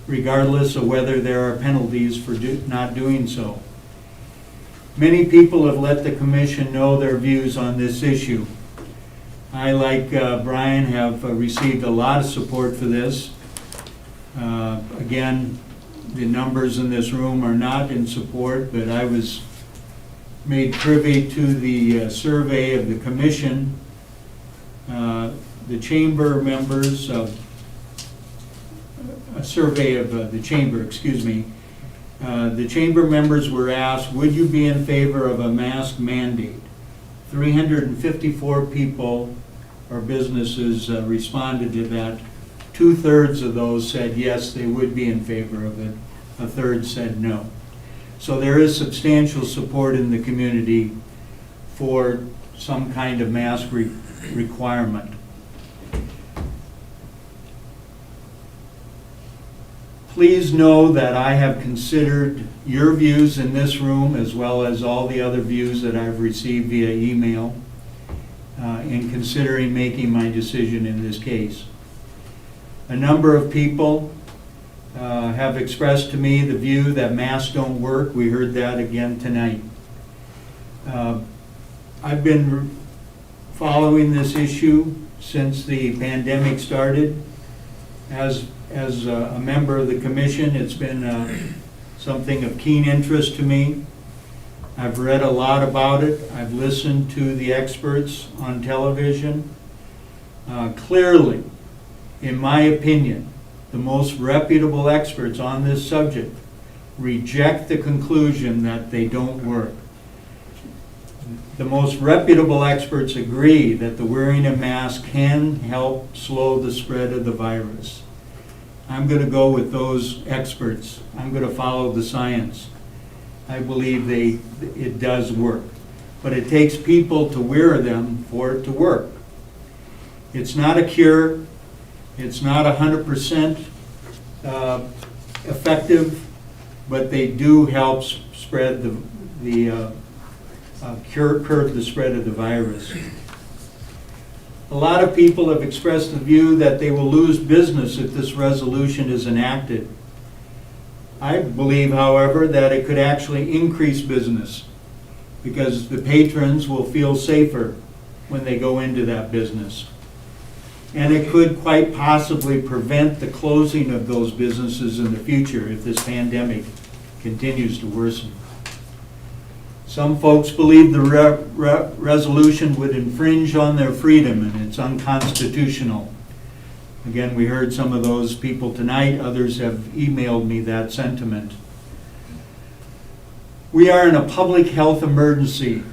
regardless of whether there are penalties for not doing so. Many people have let the Commission know their views on this issue. I, like Brian, have received a lot of support for this. Again, the numbers in this room are not in support, but I was made privy to the survey of the Commission. The Chamber members, a survey of the Chamber, excuse me. The Chamber members were asked, would you be in favor of a mask mandate? 354 people or businesses responded to that. 2/3 of those said yes, they would be in favor of it. 1/3 said no. So there is substantial support in the community for some kind of mask requirement. Please know that I have considered your views in this room as well as all the other views that I've received via email in considering making my decision in this case. A number of people have expressed to me the view that masks don't work. We heard that again tonight. I've been following this issue since the pandemic started. As a member of the Commission, it's been something of keen interest to me. I've read a lot about it. I've listened to the experts on television. Clearly, in my opinion, the most reputable experts on this subject reject the conclusion that they don't work. The most reputable experts agree that the wearing of masks can help slow the spread of the virus. I'm going to go with those experts. I'm going to follow the science. I believe it does work. But it takes people to wear them for it to work. It's not a cure. It's not 100% effective, but they do help spread curb the spread of the virus. A lot of people have expressed the view that they will lose business if this resolution is enacted. I believe, however, that it could actually increase business because the patrons will feel safer when they go into that business. And it could quite possibly prevent the closing of those businesses in the future if this pandemic continues to worsen. Some folks believe the resolution would infringe on their freedom and it's unconstitutional. Again, we heard some of those people tonight. Others have emailed me that sentiment. We are in a public health emergency.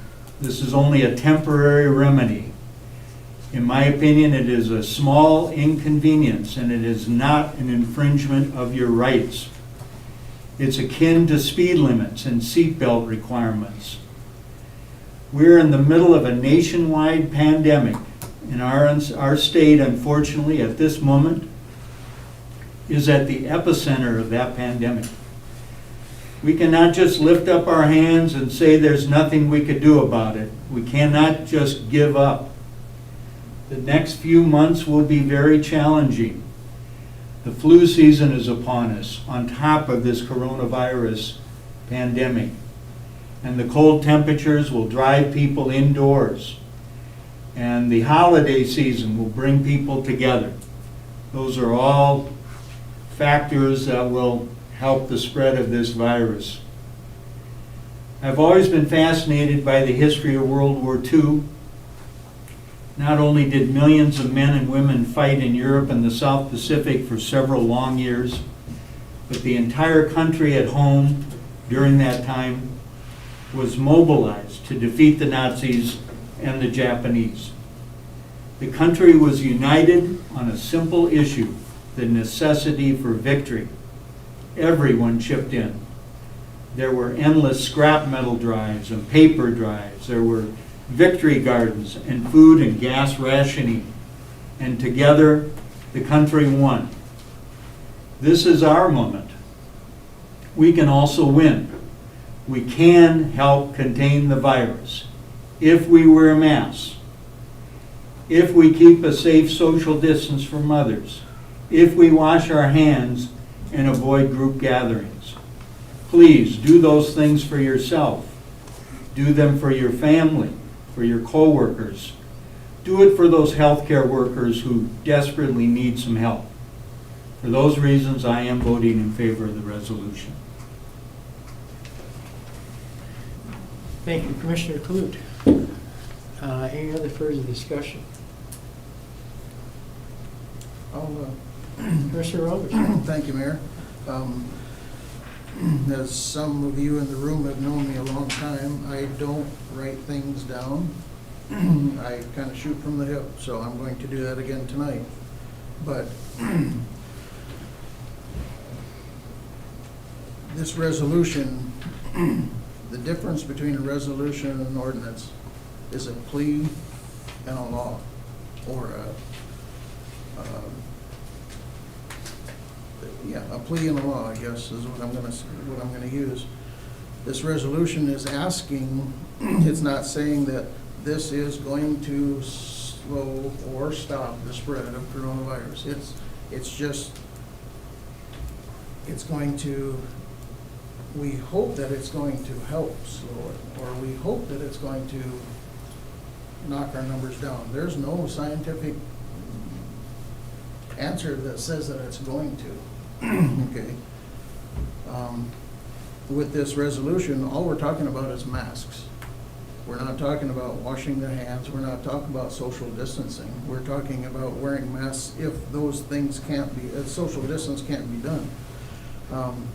This is only a temporary remedy. In my opinion, it is a small inconvenience and it is not an infringement of your rights. It's akin to speed limits and seatbelt requirements. We're in the middle of a nationwide pandemic, and our state, unfortunately, at this moment, is at the epicenter of that pandemic. We cannot just lift up our hands and say there's nothing we could do about it. We cannot just give up. The next few months will be very challenging. The flu season is upon us, on top of this coronavirus pandemic. And the cold temperatures will drive people indoors. And the holiday season will bring people together. Those are all factors that will help the spread of this virus. I've always been fascinated by the history of World War II. Not only did millions of men and women fight in Europe and the South Pacific for several long years, but the entire country at home during that time was mobilized to defeat the Nazis and the Japanese. The country was united on a simple issue, the necessity for victory. Everyone chipped in. There were endless scrap metal drives and paper drives. There were victory gardens and food and gas rationing. And together, the country won. This is our moment. We can also win. We can help contain the virus if we wear masks, if we keep a safe social distance from others, if we wash our hands and avoid group gatherings. Please do those things for yourself. Do them for your family, for your coworkers. Do it for those healthcare workers who desperately need some help. For those reasons, I am voting in favor of the resolution. Thank you, Commissioner Clute. Any other further discussion? Commissioner Robertson. Thank you, Mayor. As some of you in the room have known me a long time, I don't write things down. I kind of shoot from the hip, so I'm going to do that again tonight. But this resolution, the difference between a resolution and an ordinance is a plea and a law, or a plea and a law, I guess, is what I'm gonna use. This resolution is asking, it's not saying that this is going to slow or stop the spread of coronavirus. It's just, it's going to, we hope that it's going to help slow it, or we hope that it's going to knock our numbers down. There's no scientific answer that says that it's going to. Okay. With this resolution, all we're talking about is masks. We're not talking about washing their hands. We're not talking about social distancing. We're talking about wearing masks if those things can't be, social distance can't be done. And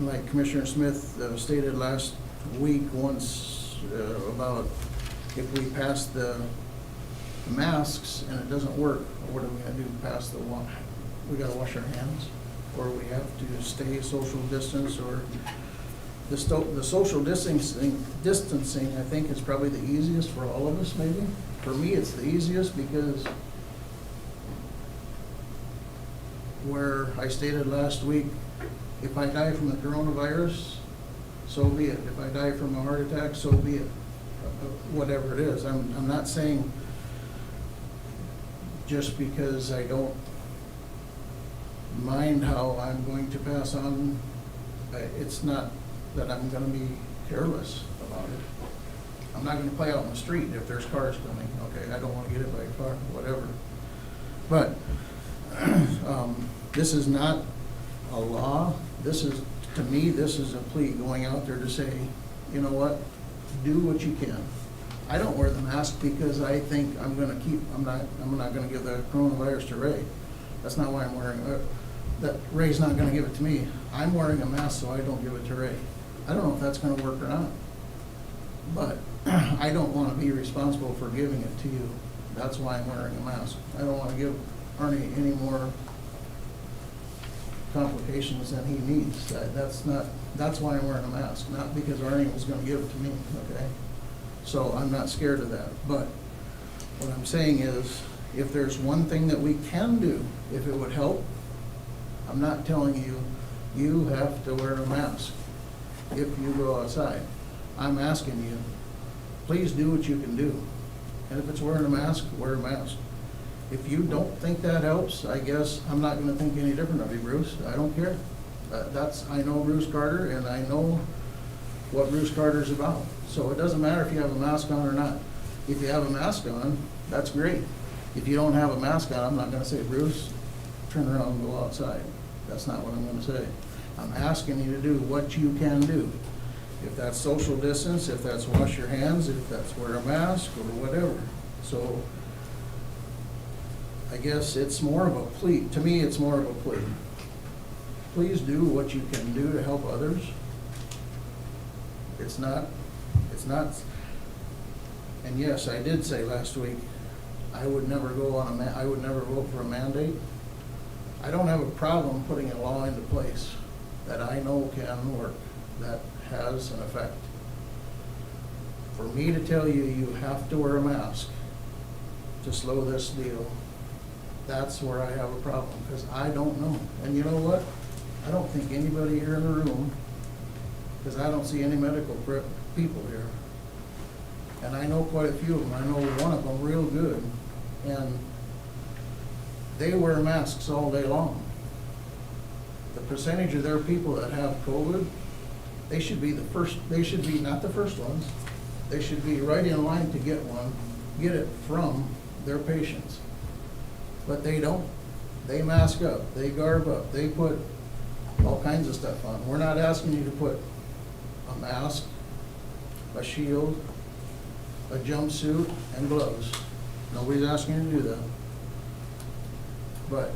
like Commissioner Smith stated last week once about if we pass the masks and it doesn't work, what are we going to do past the one? We got to wash our hands, or we have to stay social distance, or the social distancing, I think, is probably the easiest for all of us, maybe. For me, it's the easiest because where I stated last week, if I die from the coronavirus, so be it. If I die from a heart attack, so be it. Whatever it is. I'm not saying just because I don't mind how I'm going to pass on, it's not that I'm gonna be careless about it. I'm not gonna play out in the street if there's cars coming, okay, I don't wanna get hit by a car, whatever. But, this is not a law, this is, to me, this is a plea going out there to say, you know what, do what you can. I don't wear the mask because I think I'm not gonna give the coronavirus to Ray. That's not why I'm wearing it. That Ray's not gonna give it to me. I'm wearing a mask so I don't give it to Ray. I don't know if that's gonna work or not. But I don't wanna be responsible for giving it to you. That's why I'm wearing a mask. I don't wanna give Arnie any more complications than he needs. That's why I'm wearing a mask, not because Arnie was gonna give it to me, okay? So I'm not scared of that. But what I'm saying is, if there's one thing that we can do, if it would help, I'm not telling you, you have to wear a mask if you go outside. I'm asking you, please do what you can do. And if it's wearing a mask, wear a mask. If you don't think that helps, I guess I'm not gonna think any different of you, Bruce. I don't care. I know Bruce Carter, and I know what Bruce Carter's about. So it doesn't matter if you have a mask on or not. If you have a mask on, that's great. If you don't have a mask on, I'm not gonna say, Bruce, turn around and go outside. That's not what I'm gonna say. I'm asking you to do what you can do. If that's social distance, if that's wash your hands, if that's wear a mask, or whatever. So I guess it's more of a plea. To me, it's more of a plea. Please do what you can do to help others. It's not, and yes, I did say last week, I would never I would never vote for a mandate. I don't have a problem putting a law into place that I know can work, that has an effect. For me to tell you, you have to wear a mask to slow this deal, that's where I have a problem, because I don't know. And you know what? I don't think anybody here in the room, because I don't see any medical people here. And I know quite a few of them. I know one of them real good. And they wear masks all day long. The percentage of their people that have COVID, they should be not the first ones. They should be right in line to get it from their patients. But they don't. They mask up, they garb up, they put all kinds of stuff on. We're not asking you to put a mask, a shield, a jumpsuit, and gloves. Nobody's asking you to do that. But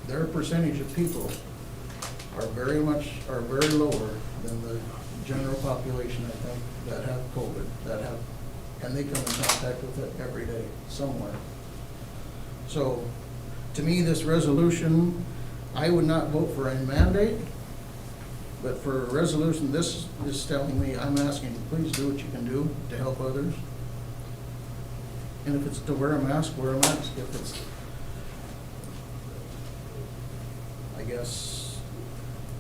their percentage of people are very lower than the general population, I think, that have COVID, and they come in contact with it every day, somewhere. So, to me, this resolution, I would not vote for a mandate, but for a resolution, this is telling me, I'm asking you, please do what you can do to help others. And if it's to wear a mask, wear a mask. If it's, I guess,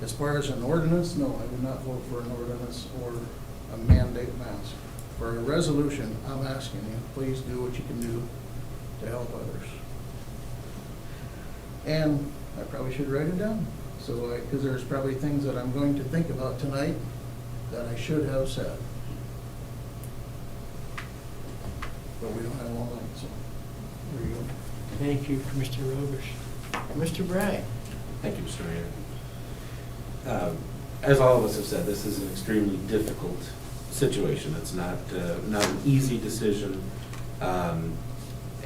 as far as an ordinance, no, I would not vote for an ordinance or a mandate mask. For a resolution, I'm asking you, please do what you can do to help others. And I probably should write it down, so because there's probably things that I'm going to think about tonight that I should have said. But we don't have all night, so there you go. Thank you, Mr. Rovers. Mr. Bragg. Thank you, Mr. Mayor. As all of us have said, this is an extremely difficult situation. It's not an easy decision.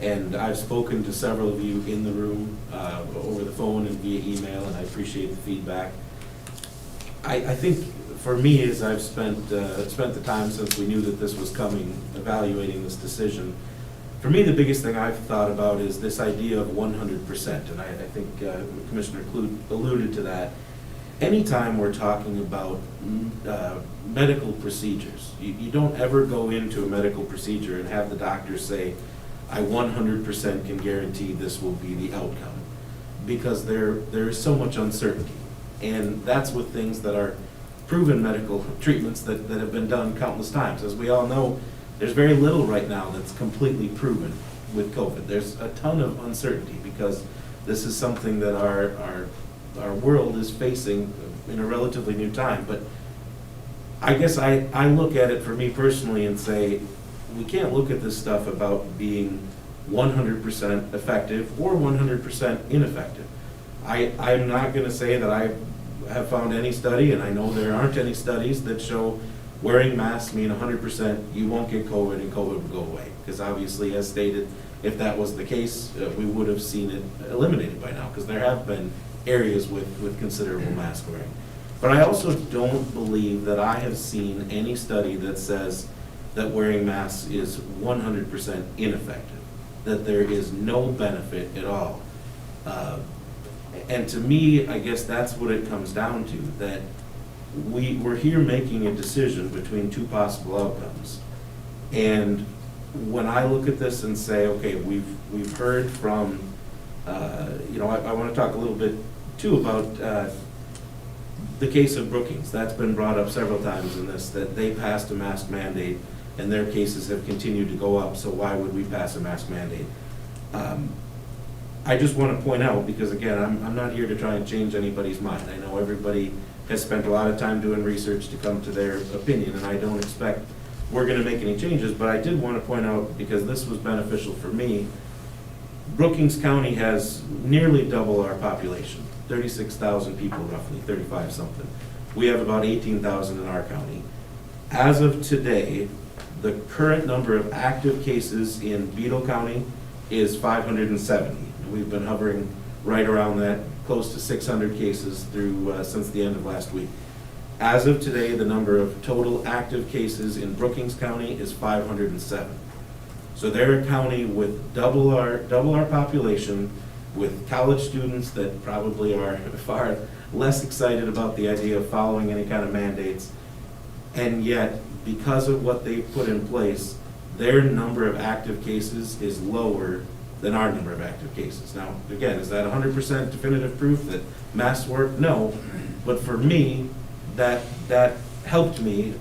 And I've spoken to several of you in the room over the phone and via email, and I appreciate the feedback. I think for me, as I've spent the time since we knew that this was coming, evaluating this decision, for me, the biggest thing I've thought about is this idea of 100%, and I think Commissioner Clute alluded to that. Anytime we're talking about medical procedures, you don't ever go into a medical procedure and have the doctor say, I 100% can guarantee this will be the outcome, because there is so much uncertainty. And that's with things that are proven medical treatments that have been done countless times. As we all know, there's very little right now that's completely proven. with COVID. There's a ton of uncertainty because this is something that our world is facing in a relatively new time. But I guess I look at it for me personally and say, we can't look at this stuff about being 100% effective or 100% ineffective. I'm not going to say that I have found any study, and I know there aren't any studies that show wearing masks mean 100% you won't get COVID and COVID will go away. Because obviously, as stated, if that was the case, we would have seen it eliminated by now, because there have been areas with considerable mask wearing. But I also don't believe that I have seen any study that says that wearing masks is 100% ineffective, that there is no benefit at all. And to me, I guess that's what it comes down to, that we're here making a decision between two possible outcomes. And when I look at this and say, okay, we've heard from, I want to talk a little bit too about the case of Brookings. That's been brought up several times in this, that they passed a mask mandate and their cases have continued to go up, so why would we pass a mask mandate? I just want to point out, because again, I'm not here to try and change anybody's mind. I know everybody has spent a lot of time doing research to come to their opinion, and I don't expect we're going to make any changes, but I did want to point out, because this was beneficial for me, Brookings County has nearly double our population, 36,000 people roughly, 35 something. We have about 18,000 in our county. As of today, the current number of active cases in Beadle County is 570. We've been hovering right around that, close to 600 cases through since the end of last week. As of today, the number of total active cases in Brookings County is 507. So they're a county with double our population, with college students that probably are far less excited about the idea of following any kind of mandates. And yet, because of what they've put in place, their number of active cases is lower than our number of active cases. Now, again, is that 100% definitive proof that masks work? No. But for me, that helped me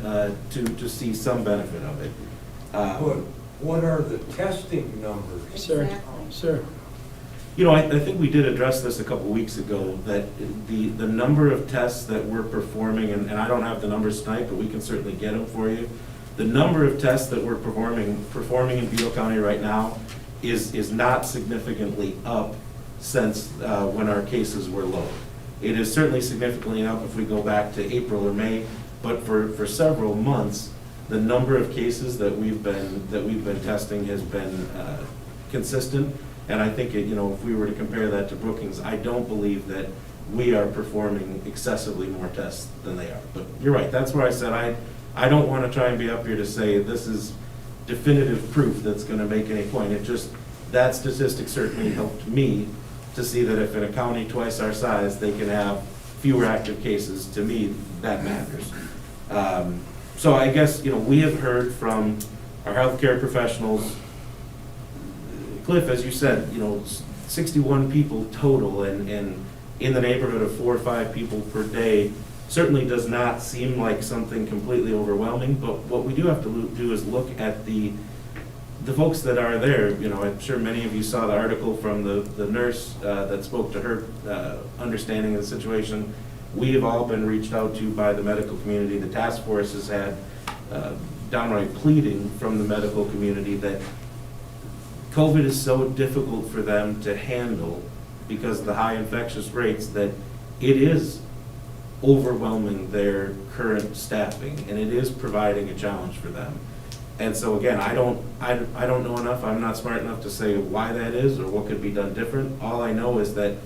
to see some benefit of it. What are the testing numbers? Sir. I think we did address this a couple weeks ago, that the number of tests that we're performing, and I don't have the numbers tonight, but we can certainly get them for you. The number of tests that we're performing in Beadle County right now is not significantly up since when our cases were low. It is certainly significantly up if we go back to April or May, but for several months, the number of cases that we've been testing has been consistent. And I think if we were to compare that to Brookings, I don't believe that we are performing excessively more tests than they are. But you're right. That's where I said I don't want to try and be up here to say this is definitive proof that's going to make any point. It just, that statistic certainly helped me to see that if in a county twice our size, they can have fewer active cases. To me, that matters. So I guess, we have heard from our healthcare professionals. Cliff, as you said, 61 people total, and in the neighborhood of 4 or 5 people per day certainly does not seem like something completely overwhelming. But what we do have to do is look at the folks that are there. I'm sure many of you saw the article from the nurse that spoke to her understanding of the situation. We have all been reached out to by the medical community. The task force has had downright pleading from the medical community that COVID is so difficult for them to handle because of the high infectious rates that it is overwhelming their current staffing, and it is providing a challenge for them. And so again, I don't know enough. I'm not smart enough to say why that is or what could be done different. All I know is that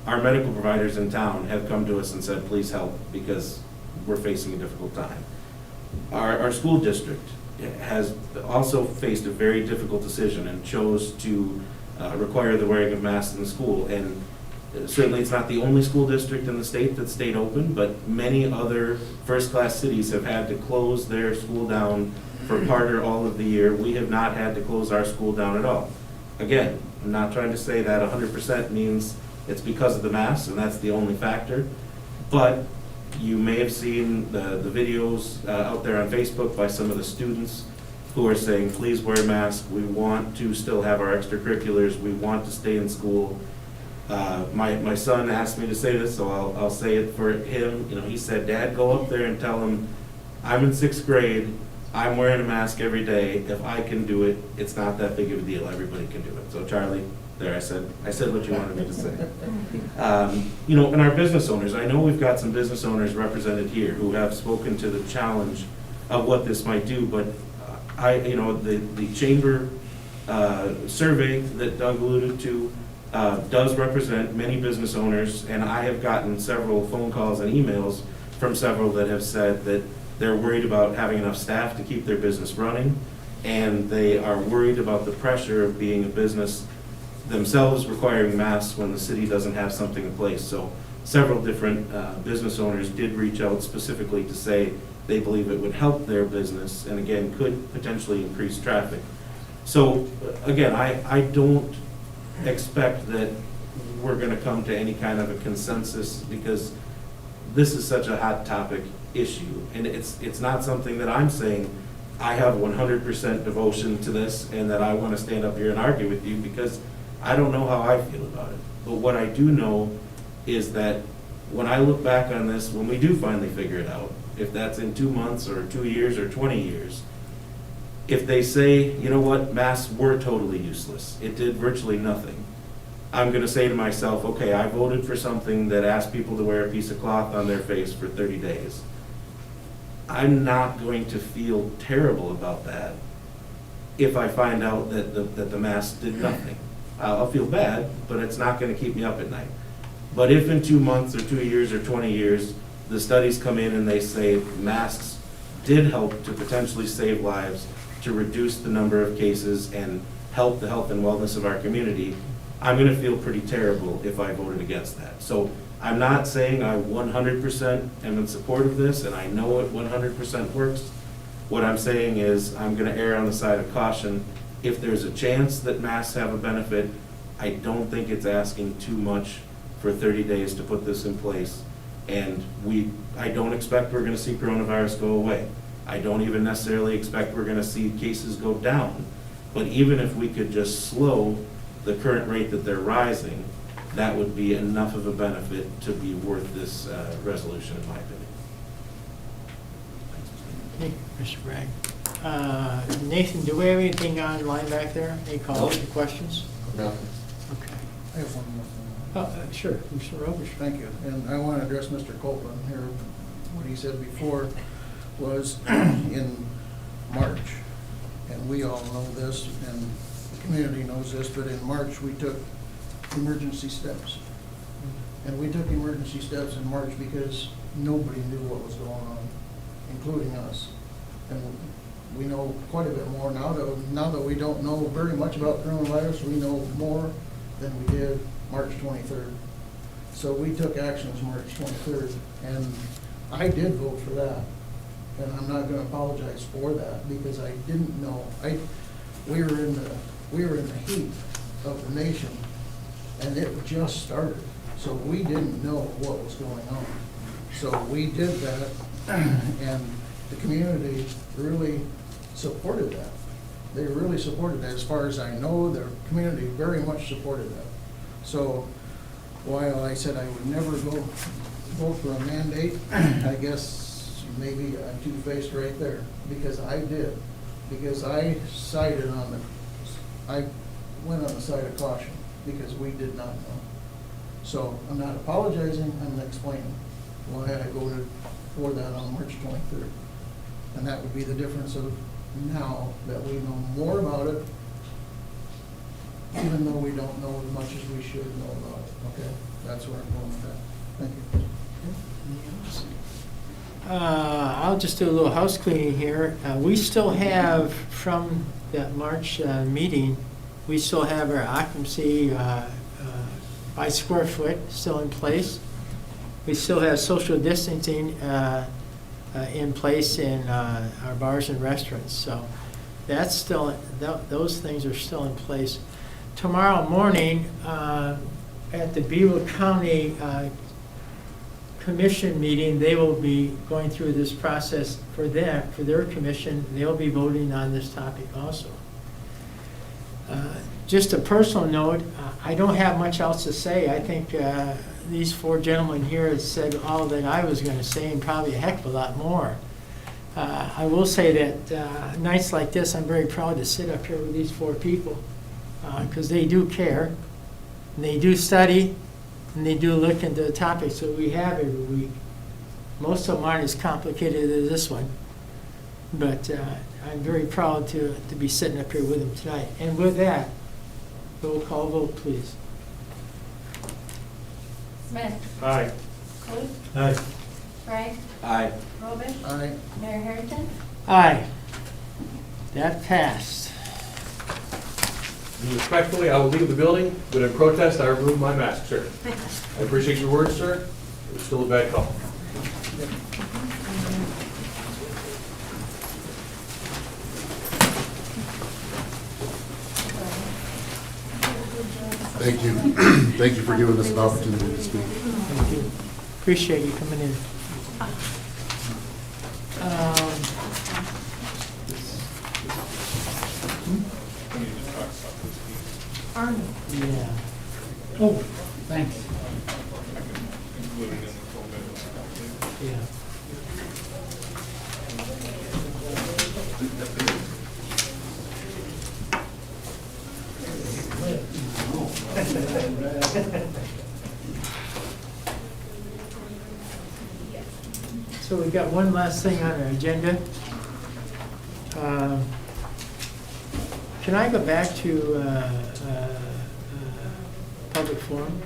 our medical providers in town have come to us and said, please help, because we're facing a difficult time. Our school district has also faced a very difficult decision and chose to require the wearing of masks in the school. And certainly it's not the only school district in the state that stayed open, but many other first-class cities have had to close their school down for part or all of the year. We have not had to close our school down at all. Again, I'm not trying to say that 100% means it's because of the masks and that's the only factor, but you may have seen the videos out there on Facebook by some of the students who are saying, please wear a mask, we want to still have our extracurriculars, we want to stay in school. My son asked me to say this, so I'll say it for him. You know, he said, Dad, go up there and tell him, I'm in 6th grade, I'm wearing a mask every day, if I can do it, it's not that big of a deal, everybody can do it. So Charlie, there, I said what you wanted me to say. You know, and our business owners, I know we've got some business owners represented here who have spoken to the challenge of what this might do, but you know, the chamber survey that Doug alluded to does represent many business owners, and I have gotten several phone calls and emails from several that have said that they're worried about having enough staff to keep their business running, and they are worried about the pressure of being a business themselves requiring masks when the city doesn't have something in place. So several different business owners did reach out specifically to say they believe it would help their business and again could potentially increase traffic. So again, I don't expect that we're going to come to any kind of a consensus because this is such a hot topic issue, and it's not something that I'm saying I have 100% devotion to this and that I want to stand up here and argue with you, because I don't know how I feel about it. But what I do know is that when I look back on this, when we do finally figure it out, if that's in 2 months or 2 years or 20 years, if they say, you know what, masks were totally useless, it did virtually nothing, I'm going to say to myself, okay, I voted for something that asked people to wear a piece of cloth on their face for 30 days. I'm not going to feel terrible about that if I find out that the mask did nothing. I'll feel bad, but it's not going to keep me up at night. But if in 2 months or 2 years or 20 years, the studies come in and they say masks did help to potentially save lives, to reduce the number of cases and help the health and wellness of our community, I'm going to feel pretty terrible if I voted against that. So I'm not saying I 100% am in support of this and I know it 100% works. What I'm saying is I'm going to err on the side of caution. If there's a chance that masks have a benefit, I don't think it's asking too much for 30 days to put this in place. And I don't expect we're going to see coronavirus go away. I don't even necessarily expect we're going to see cases go down. But even if we could just slow the current rate that they're rising, that would be enough of a benefit to be worth this resolution, in my opinion. Thank you, Mr. Bragg. Nathan, do we have anything online back there? Any calls or questions? No. Okay. I have one more thing. Sure, Mr. Robish. Thank you. And I want to address Mr. Copeland here. What he said before was in March, and we all know this, and the community knows this, but in March, we took emergency steps. And we took emergency steps in March because nobody knew what was going on, including us. And we know quite a bit more now that we don't know very much about coronavirus. We know more than we did March 23rd. So we took actions March 23rd, and I did vote for that. And I'm not going to apologize for that because I didn't know. We were in the heat of the nation, and it just started. So we didn't know what was going on. So we did that, and the community really supported that. They really supported that. As far as I know, the community very much supported that. So while I said I would never vote for a mandate, I guess maybe I'm two-faced right there, because I did. Because I went on the side of caution, because we did not know. So I'm not apologizing, I'm explaining why I voted for that on March 23rd. And that would be the difference of now that we know more about it, even though we don't know as much as we should know about it. Okay, that's where I'm going with that. Thank you. I'll just do a little house cleaning here. We still have, from that March meeting, we still have our occupancy by square foot still in place. We still have social distancing in place in our bars and restaurants. So that's still, those things are still in place. Tomorrow morning at the Beaver County commission meeting, they will be going through this process for them, for their commission. They'll be voting on this topic also. Just a personal note, I don't have much else to say. I think these four gentlemen here have said all that I was going to say and probably a heck of a lot more. I will say that nights like this, I'm very proud to sit up here with these four people because they do care, and they do study, and they do look into the topics that we have every week. Most of them aren't as complicated as this one, but I'm very proud to be sitting up here with them tonight. And with that, roll call vote, please. Smith. Aye. Clute. Aye. Bragg. Aye. Robish. Aye. Mayor Harrington. Aye. That passed. Respectfully, I will leave the building, but in protest, I remove my mask, sir. I appreciate your words, sir. It was still a bad call. Thank you. Thank you for giving us an opportunity to speak. Thank you. Appreciate you coming in. Army. Yeah. Oh, thanks. Included in the full minutes. Yeah. So we've got one last thing on our agenda. Can I go back to public forum?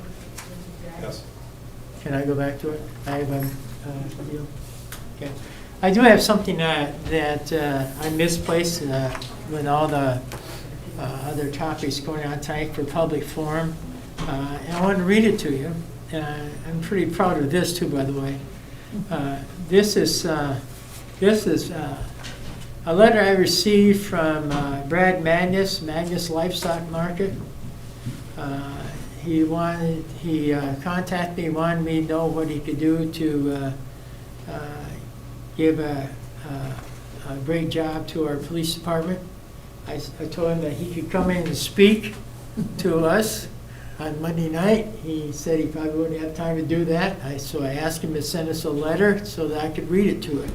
Yes. Can I go back to it? I have a deal. Okay. I do have something that I misplaced with all the other topics going on tonight for public forum. And I want to read it to you. I'm pretty proud of this too, by the way. This is a letter I received from Brad Magnus, Magnus Livestock Market. He contacted me, wanted me to know what he could do to give a great job to our police department. I told him that he could come in and speak to us on Monday night. He said he probably wouldn't have time to do that. So I asked him to send us a letter so that I could read it to him.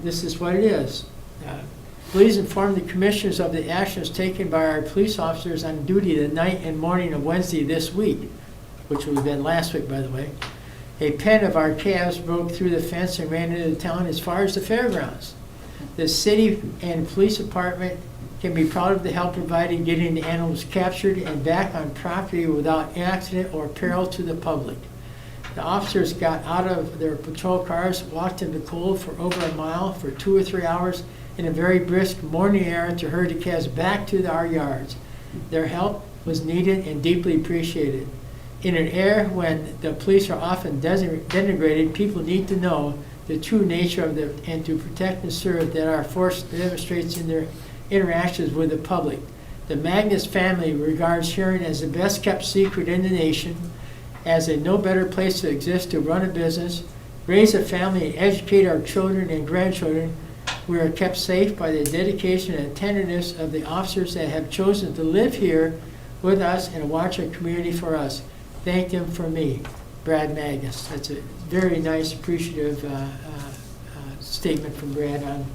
This is what it is. Please inform the commissioners of the actions taken by our police officers on duty the night and morning of Wednesday this week, which would have been last week, by the way. A pen of our calves broke through the fence and ran into the town as far as the fairgrounds. The city and police department can be proud of the help provided in getting the animals captured and back on property without accident or peril to the public. The officers got out of their patrol cars, walked in the cold for over a mile for 2 or 3 hours in a very brisk morning air to herd the calves back to our yards. Their help was needed and deeply appreciated. In an era when the police are often denigrated, people need to know the true nature of and to protect and serve that our force demonstrates in their interactions with the public. The Magnus family regards Huron as the best kept secret in the nation, as a no better place to exist to run a business, raise a family, and educate our children and grandchildren. We are kept safe by the dedication and tenderness of the officers that have chosen to live here with us and watch our community for us. Thank them for me, Brad Magnus. That's a very nice, appreciative statement from Brad on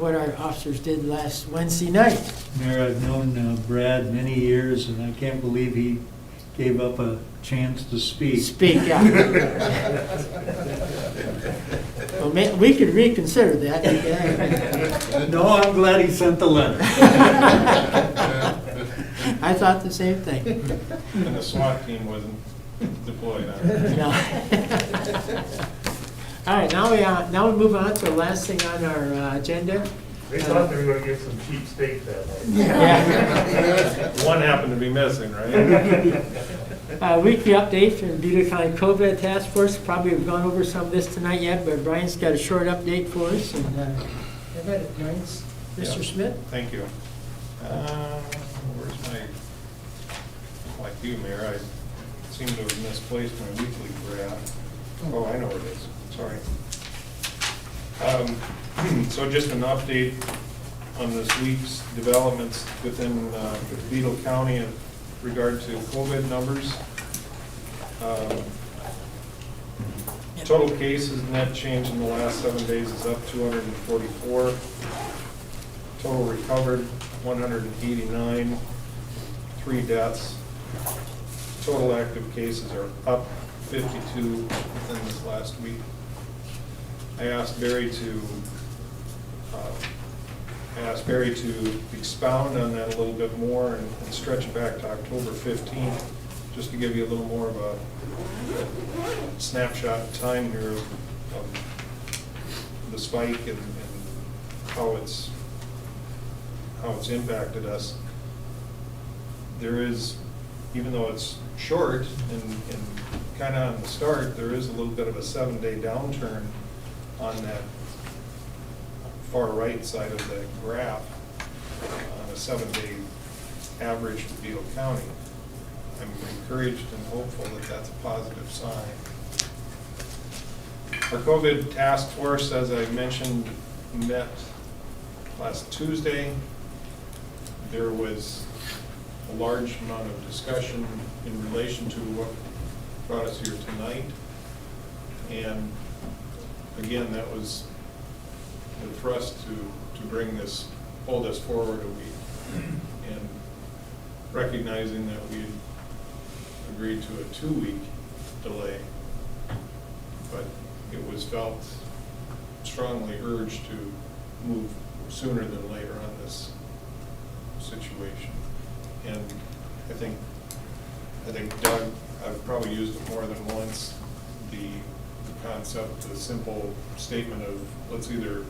what our officers did last Wednesday night. Mayor, I've known Brad many years, and I can't believe he gave up a chance to speak. Speak, yeah. Well, we could reconsider that. No, I'm glad he sent the letter. I thought the same thing. And the SWAT team wasn't deployed on it. No. All right, now we move on to the last thing on our agenda. They thought they were gonna get some cheap steak that night. Yeah. One happened to be missing, right? Weekly update from Butte County COVID Task Force. Probably have gone over some of this tonight yet, but Brian's got a short update for us. And I've had it, Brian. Mr. Smith? Thank you. Where's like you, Mayor, I seem to have misplaced my weekly graph. Oh, I know what it is, sorry. So just an update on this week's developments within Beetle County in regard to COVID numbers. Total cases, net change in the last 7 days is up 244. Total recovered, 189, 3 deaths. Total active cases are up 52 within this last week. I asked Barry to expound on that a little bit more and stretch it back to October 15th, just to give you a little more of a snapshot in time here of the spike and how it's impacted us. There is, even though it's short and kind of on the start, there is a little bit of a 7-day downturn on that far right side of the graph on a 7-day average for Beetle County. I'm encouraged and hopeful that that's a positive sign. Our COVID task force, as I mentioned, met last Tuesday. There was a large amount of discussion in relation to what brought us here tonight. And again, that was the thrust to hold us forward a week. And recognizing that we agreed to a 2-week delay, but it was felt strongly urged to move sooner than later on this situation. And I think Doug, I've probably used it more than once, the concept, the simple statement of let's either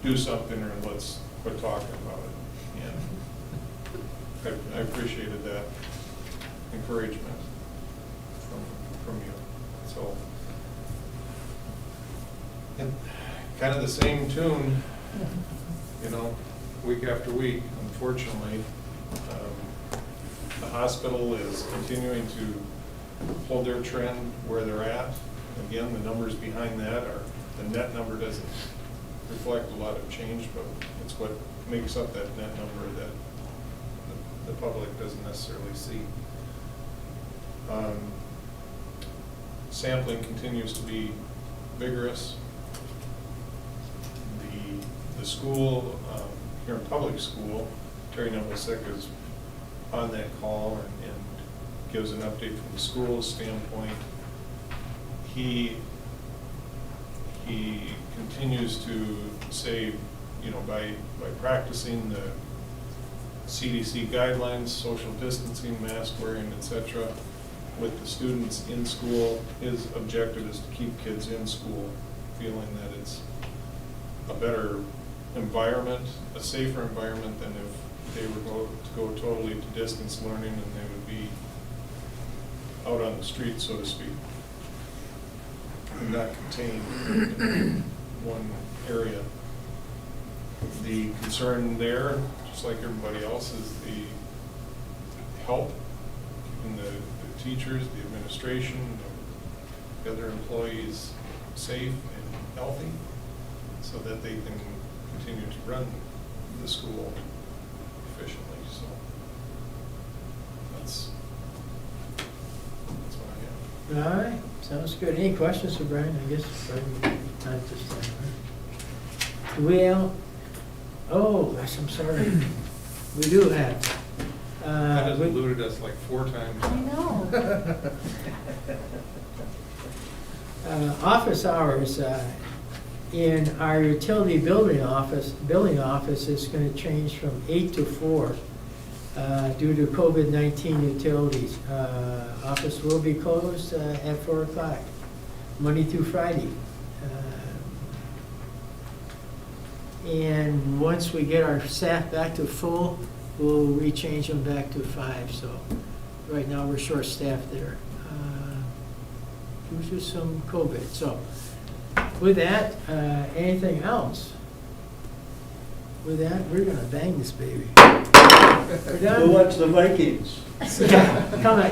do something or let's quit talking about it. And I appreciated that encouragement from you. So, and kind of the same tune, you know, week after week, unfortunately. The hospital is continuing to hold their trend where they're at. Again, the numbers behind that are, the net number doesn't reflect a lot of change, but it's what makes up that net number that the public doesn't necessarily see. Sampling continues to be vigorous. The school, Huron Public School, Terry Nemlesick is on that call and gives an update from the school's standpoint. He continues to say, you know, by practicing the CDC guidelines, social distancing, mask wearing, etc., with the students in school, his objective is to keep kids in school, feeling that it's a better environment, a safer environment than if they were to go totally to distance learning and they would be out on the street, so to speak, and not contained in one area. The concern there, just like everybody else, is the help, keeping the teachers, the administration, the other employees safe and healthy so that they can continue to run the school efficiently. So that's what I have. All right, sounds good. Any questions for Brian? I guess Brian, not this time, right? Do we have, oh, gosh, I'm sorry. We do have. That has eluded us like 4 times. I know. Office hours in our utility billing office is going to change from 8 to 4 due to COVID-19 utilities. Office will be closed at 4 o'clock, Monday through Friday. And once we get our staff back to full, we'll rechange them back to 5. So right now we're short-staffed there due to some COVID. So with that, anything else? With that, we're gonna bang this baby. We're done. Who wants the Vikings? Come on.